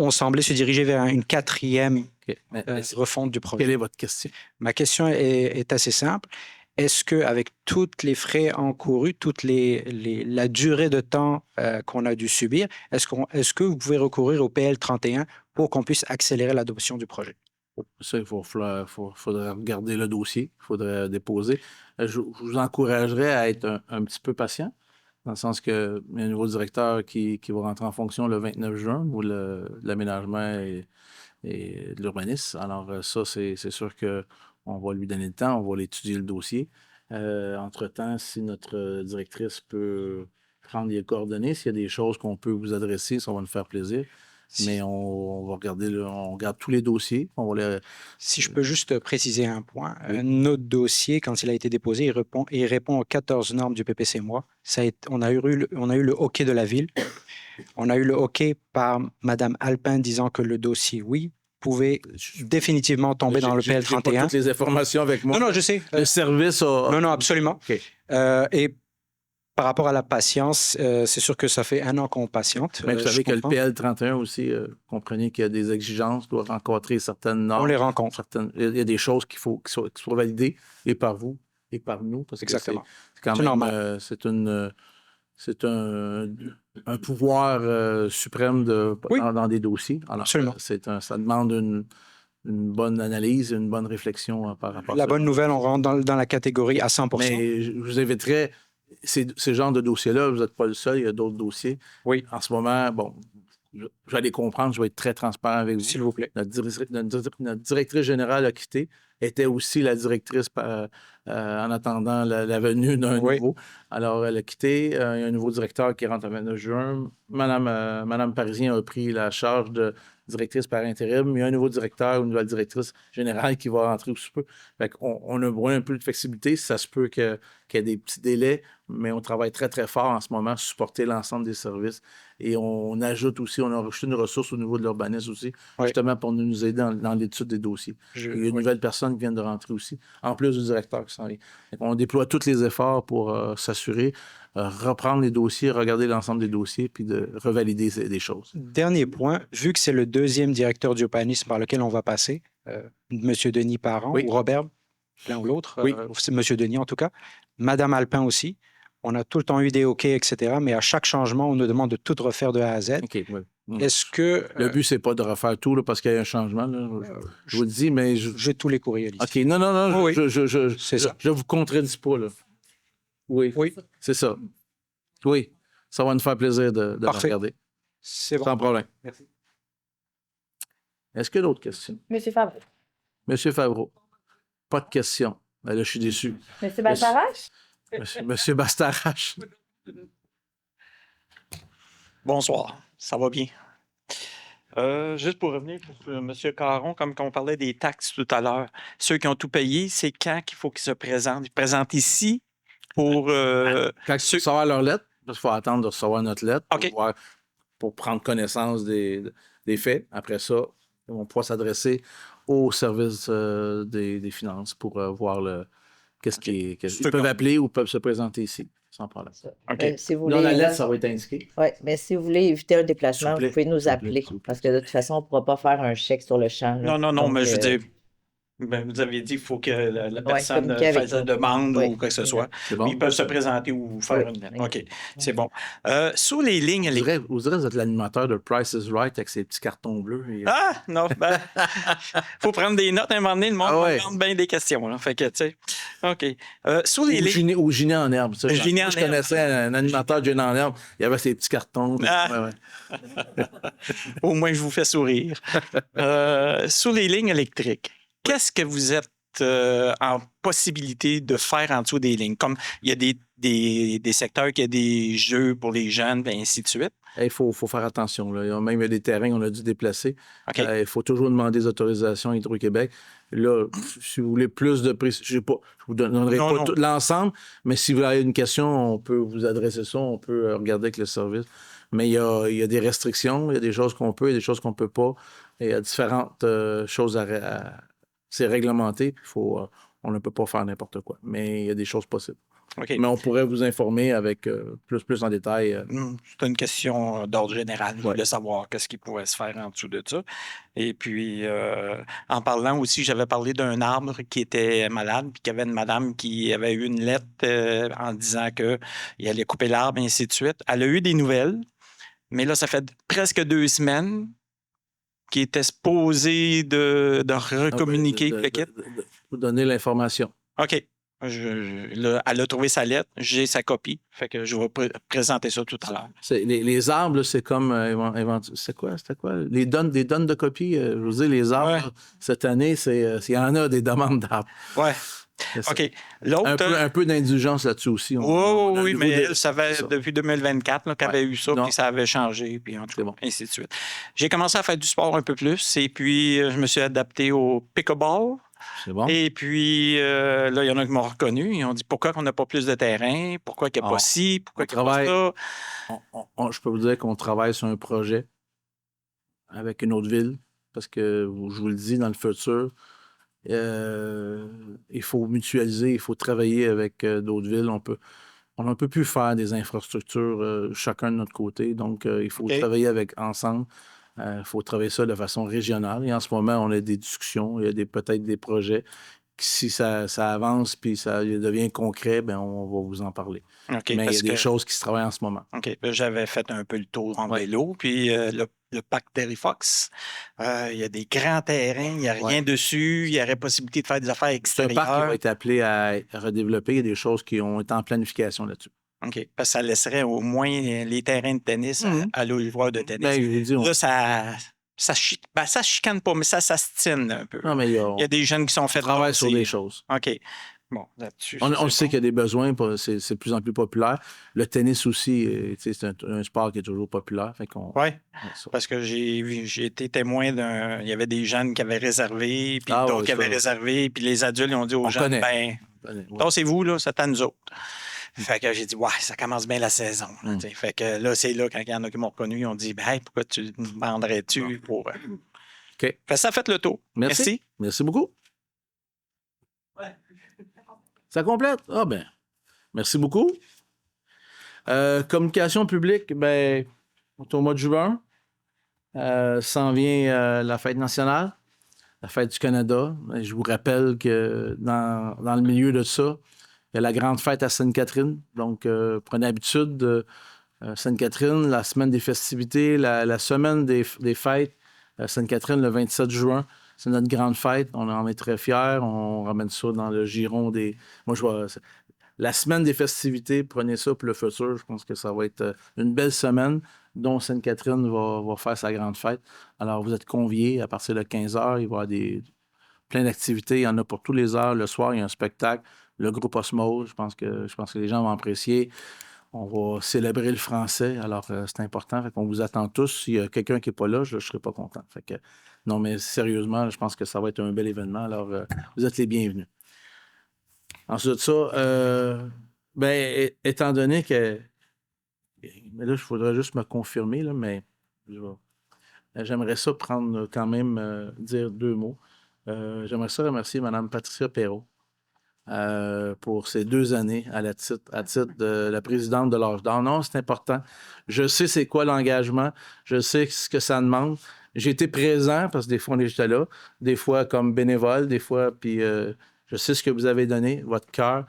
semblait se diriger vers une 4e OK. Mais refonte du projet. quelle est votre question? Ma question est assez simple. Est-ce qu'avec tous les frais encourus, la durée de temps qu'on a dû subir, est-ce que vous pouvez recourir au PL 31 pour qu'on puisse accélérer l'adoption du projet? Ça, il faudrait regarder le dossier, il faudrait déposer. Je vous encouragerais à être un petit peu patient, dans le sens qu'il y a un nouveau directeur qui va rentrer en fonction le 29 juin, ou l'aménagement et de l'urbanisme. Alors ça, c'est sûr qu'on va lui donner le temps, on va l'étudier le dossier. Entre-temps, si notre directrice peut prendre les coordonnées, s'il y a des choses qu'on peut vous adresser, ça va nous faire plaisir. Mais on va regarder, on regarde tous les dossiers. Si je peux juste préciser un point, Oui. notre dossier, quand il a été déposé, il répond aux 14 normes du PPC Moi. On a eu le OK de la ville. On a eu le OK par Mme Alpin disant que le dossier, oui, pouvait définitivement tomber dans le PL J'ai pas 31. toutes les informations avec moi. Non, je sais. Le service a... Non, absolument. OK. Et par rapport à la patience, c'est sûr que ça fait 1 an qu'on patiente. Mais vous je savez que le comprends. PL 31 aussi, comprenez qu'il y a des exigences, doit rencontrer certaines normes. On les rencontre. Il y a des choses qui soient validées, et par vous, et par nous. Parce que Exactement. c'est quand C'est même... normal. c'est un pouvoir suprême Oui. dans des dossiers. Alors, Absolument. ça demande une bonne analyse, une bonne réflexion par rapport à ça. La bonne nouvelle, on rentre dans la catégorie à 100%. Mais je vous inviterais, ces genres de dossiers-là, vous n'êtes pas le seul, il y a d'autres dossiers. Oui. En ce moment, bon, je vais les comprendre, je vais être très transparent avec vous. S'il vous plaît. Notre directrice générale a quitté, était aussi la directrice en attendant la venue d'un Oui. nouveau. Alors, elle a quitté. Il y a un nouveau directeur qui rentre le 29 juin. Madame Parisien a pris la charge de directrice par intérim. Il y a un nouveau directeur, une nouvelle directrice générale qui va rentrer sous peu. Fait qu'on a besoin un peu de flexibilité. Ça se peut qu'il y ait des petits délais, mais on travaille très, très fort en ce moment à supporter l'ensemble des services. Et on ajoute aussi, on a rajouté une ressource au niveau de l'urbanisme aussi, Oui. justement pour nous aider dans l'étude des dossiers. Il y a une nouvelle personne qui vient de rentrer aussi, en plus du directeur qui s'en vient. On déploie tous les efforts pour s'assurer, reprendre les dossiers, regarder l'ensemble des dossiers, puis de revalider des choses. Dernier point, vu que c'est le 2e directeur d'urbanisme par lequel on va passer, M. Denis Parent Oui. ou Robert, l'un ou l'autre, Oui. c'est M. Denis en tout cas, Mme Alpin aussi, on a tout le temps eu des OK, etc., mais à chaque changement, on nous demande de tout refaire de A à Z. OK, oui. Est-ce que... Le but, c'est pas de refaire tout là, parce qu'il y a un changement. Là. Je vous le dis, mais... J'ai tous les courriels ici. OK, non, Oui. c'est ça. Je vous contredis pas, là. Oui, c'est ça. Oui, ça va nous faire plaisir de Parfait. regarder. C'est bon. Sans problème. Merci. Est-ce qu'il y a d'autres questions? Monsieur Favreau. Monsieur Favreau, pas de questions. Ben là, je suis déçu. Monsieur Bastarache? Monsieur Bastarache. Bonsoir, ça va bien. Juste pour revenir sur M. Caron, comme on parlait des taxes tout à l'heure, ceux qui ont tout payé, c'est quand qu'il faut qu'ils se présentent? Ils se présentent ici pour... Quand ils ceux- recevoir leur lettre, parce qu'il faut attendre de recevoir notre lettre OK. pour prendre connaissance des faits. Après ça, ils vont pouvoir s'adresser au service des finances pour voir qu'est-ce qui est. Ceux Ils peuvent qui ont- appeler ou peuvent se présenter ici, sans problème. OK. Si vous Dans la voulez, lettre, ça va être indiqué. mais si vous voulez éviter un déplacement, S'il vous plaît, vous pouvez nous s'il vous plaît, appeler. s'il vous plaît. Parce que de toute façon, on ne pourra pas faire un chèque sur le champ. là. Non, Donc, mais je veux dire, vous avez dit qu'il faut que la personne communiquer avec fasse la nous. demande Oui, ou quoi que ce soit. C'est bon? Ils peuvent se présenter ou faire Oui. une lettre. OK, c'est bon. Sur les lignes Vous direz que vous êtes l'animateur de Price is Right avec ses petits cartons bleus. Ah, non, ben, faut prendre des notes à un moment donné, le monde Ah ouais. me demande bien des questions. Là. Fait que, tu sais, OK. Sur les lignes... Ou Giné en herbe. Ça. Giné Moi, en je herbe. connaissais un animateur de Giné en herbe. Il y avait ses petits cartons. Ah. Ouais, ouais. Au moins, je vous fais sourire. Sur les lignes électriques, qu'est-ce que vous êtes en possibilité de faire en dessous des lignes? Comme il y a des secteurs qui a des jeux pour les jeunes, et ainsi de suite. Il faut faire attention. Là. Il y a des terrains qu'on a dû déplacer. OK. Il faut toujours demander des autorisations à Hydro-Québec. Là, si vous voulez plus de précision, je ne vous donnerai Non, pas non. tout l'ensemble, mais si vous avez une question, on peut vous adresser ça, on peut regarder avec le service. Mais il y a des restrictions, il y a des choses qu'on peut, il y a des choses qu'on ne peut pas. Il y a différentes choses c'est réglementé, puis on ne peut pas faire n'importe quoi. Mais il y a des choses possibles. OK. Mais on pourrait vous informer avec plus en détail. C'est une question d'ordre général. Je Ouais. voulais savoir qu'est-ce qui pouvait se faire en dessous de ça. Et puis, en parlant aussi, j'avais parlé d'un arbre qui était malade, puis qu'il y avait une madame qui avait eu une lettre en disant qu'il allait couper l'arbre, et ainsi de suite. Elle a eu des nouvelles, mais là, ça fait presque 2 semaines qu'il était supposé de recommuniquer le kit. Vous donner l'information. OK. Là, elle a trouvé sa lettre, j'ai sa copie. Fait que je vais présenter ça tout à l'heure. Les arbres, là, c'est comme. C'était quoi? Des donnes de copies. Je vous dis, les arbres, Ouais. là, cette année, il y en a des demandes d'arbres. Ouais. C'est ça. OK. L'autre. Un peu d'indulgence là-dessus aussi. Oui, mais elle savait c'est ça. depuis 2024 là, qu'elle Ouais. avait eu ça, Non. puis ça avait changé, puis en tout C'est cas, bon. ainsi de suite. J'ai commencé à faire du sport un peu plus, et puis je me suis adapté au pickleball. C'est bon. Et puis là, il y en a qui m'ont reconnu. Ils ont dit pourquoi on n'a pas plus de terrain, pourquoi qu'il n'y a pas ci, pourquoi qu'il n'y a pas ça. Je peux vous dire qu'on travaille sur un projet avec une autre ville, parce que je vous le dis, dans le futur, il faut mutualiser, il faut travailler avec d'autres villes. On ne peut plus faire des infrastructures chacun de notre côté, donc il faut OK. travailler ensemble. Il faut travailler ça de façon régionale. Et en ce moment, on a des discussions, il y a peut-être des projets. Si ça avance puis ça devient concret, ben on va vous en parler. OK, Mais il y parce a des que choses qui se travaillent en ce moment. OK, ben, j'avais fait un peu le tour en Ouais. vélo, puis le parc Terry Fox, il y a des grands terrains, il n'y a rien Ouais. dessus, il y aurait possibilité de faire des affaires C'est un parc qui va extérieures. être appelé à redévelopper. Il y a des choses qui ont été en planification là-dessus. OK, parce que ça laisserait au moins les terrains de tennis Mhm. à l'ouvreur de tennis. Ben, je vous dis, Là, ça chicane pas, mais ça s'astine un peu. non, mais Il y a des jeunes qui sont on faits travaille sur aussi. des choses. OK. Bon, là-dessus. On c'est le sait bon. qu'il y a des besoins, c'est de plus en plus populaire. Le tennis aussi, c'est un sport qui est toujours populaire. Fait qu'on, Oui, ça. parce que j'ai été témoin d'un. Il y avait des jeunes qui avaient réservé, puis Ah d'autres ouais, qui avaient ça. réservé, puis les adultes ils ont dit aux On jeunes connaît. ben, Ouais. tassez-vous, là, c'est à nous autres. Fait que j'ai dit, ouais, ça commence bien la saison. Là, tu sais. Fait que là, c'est là, quand il y en a qui m'ont reconnu, ils ont dit, ben, hey, pourquoi tu me vendrais-tu pour. OK. Fait que ça fait le tour. Merci. Merci beaucoup. Ça complète? Ah ben, merci beaucoup. Communication publique, ben, on est au mois de juin. S'en vient la fête nationale, la fête du Canada. Je vous rappelle que dans le milieu de ça, il y a la grande fête à Sainte-Catherine. Donc, prenez habitude de Sainte-Catherine, la semaine des festivités, la semaine des fêtes. Sainte-Catherine, le 27 juin, c'est notre grande fête. On en est très fiers. On ramène ça dans le giron des... Moi, je vois... La semaine des festivités, prenez ça pour le futur. Je pense que ça va être une belle semaine dont Sainte-Catherine va faire sa grande fête. Alors, vous êtes conviés à partir de 15h. Il va y avoir plein d'activités. Il y en a pour tous les heures. Le soir, il y a un spectacle. Le groupe Osmose, je pense que les gens vont apprécier. on va célébrer le français. Alors, c'est important. Fait qu'on vous attend tous. S'il y a quelqu'un qui n'est pas là, je ne serai pas content. Fait que, non, mais sérieusement, je pense que ça va être un bel événement. Alors, vous êtes les bienvenus. Ensuite de ça, étant donné que... Mais là, il faudrait juste me confirmer, là, mais j'aimerais ça prendre quand même, dire 2 mots. J'aimerais ça remercier Mme Patricia Perrault pour ces 2 années à titre de la présidente de l'Âge d'Or. Non, c'est important. Je sais c'est quoi l'engagement. Je sais ce que ça demande. J'ai été présent parce que des fois, on était là. Des fois comme bénévole, des fois, puis je sais ce que vous avez donné, votre cœur,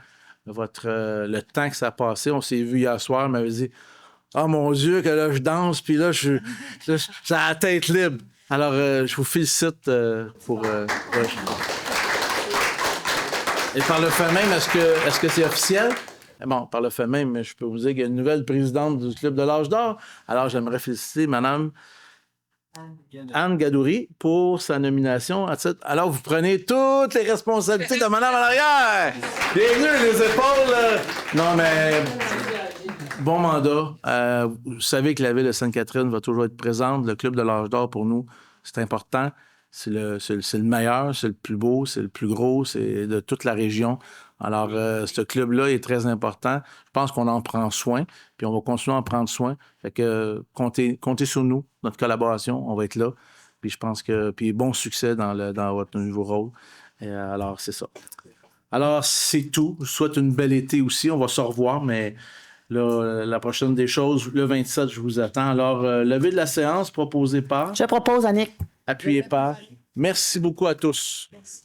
le temps que ça a passé. On s'est vu hier soir, on m'avait dit « Oh mon Dieu, que là, je danse, puis là, j'ai la tête libre. » Alors, je vous félicite pour... Et par le fait même, est-ce que c'est officiel? Bon, par le fait même, je peux vous dire qu'il y a une nouvelle présidente du Club de l'Âge d'Or. Alors, j'aimerais féliciter Mme Anne Gadouri pour sa nomination à titre. Alors, vous prenez toutes les responsabilités de Mme en arrière. Bienvenue, les épaules. Non, mais bon mandat. Vous savez que la ville de Sainte-Catherine va toujours être présente. Le Club de l'Âge d'Or, pour nous, c'est important. C'est le meilleur, c'est le plus beau, c'est le plus gros, c'est de toute la région. Alors, ce club-là est très important. Je pense qu'on en prend soin, puis on va continuer à en prendre soin. Fait que comptez sur nous, notre collaboration, on va être là. Puis je pense que... Puis bon succès dans votre nouveau rôle. Et, alors, c'est ça. Alors, c'est tout. Je vous souhaite une belle été aussi. On va se revoir, mais là, la prochaine des choses, le 27, je vous attends. Alors, levée de la séance proposée par... Je propose, Annick. Appuyé par... Merci beaucoup à tous. Merci.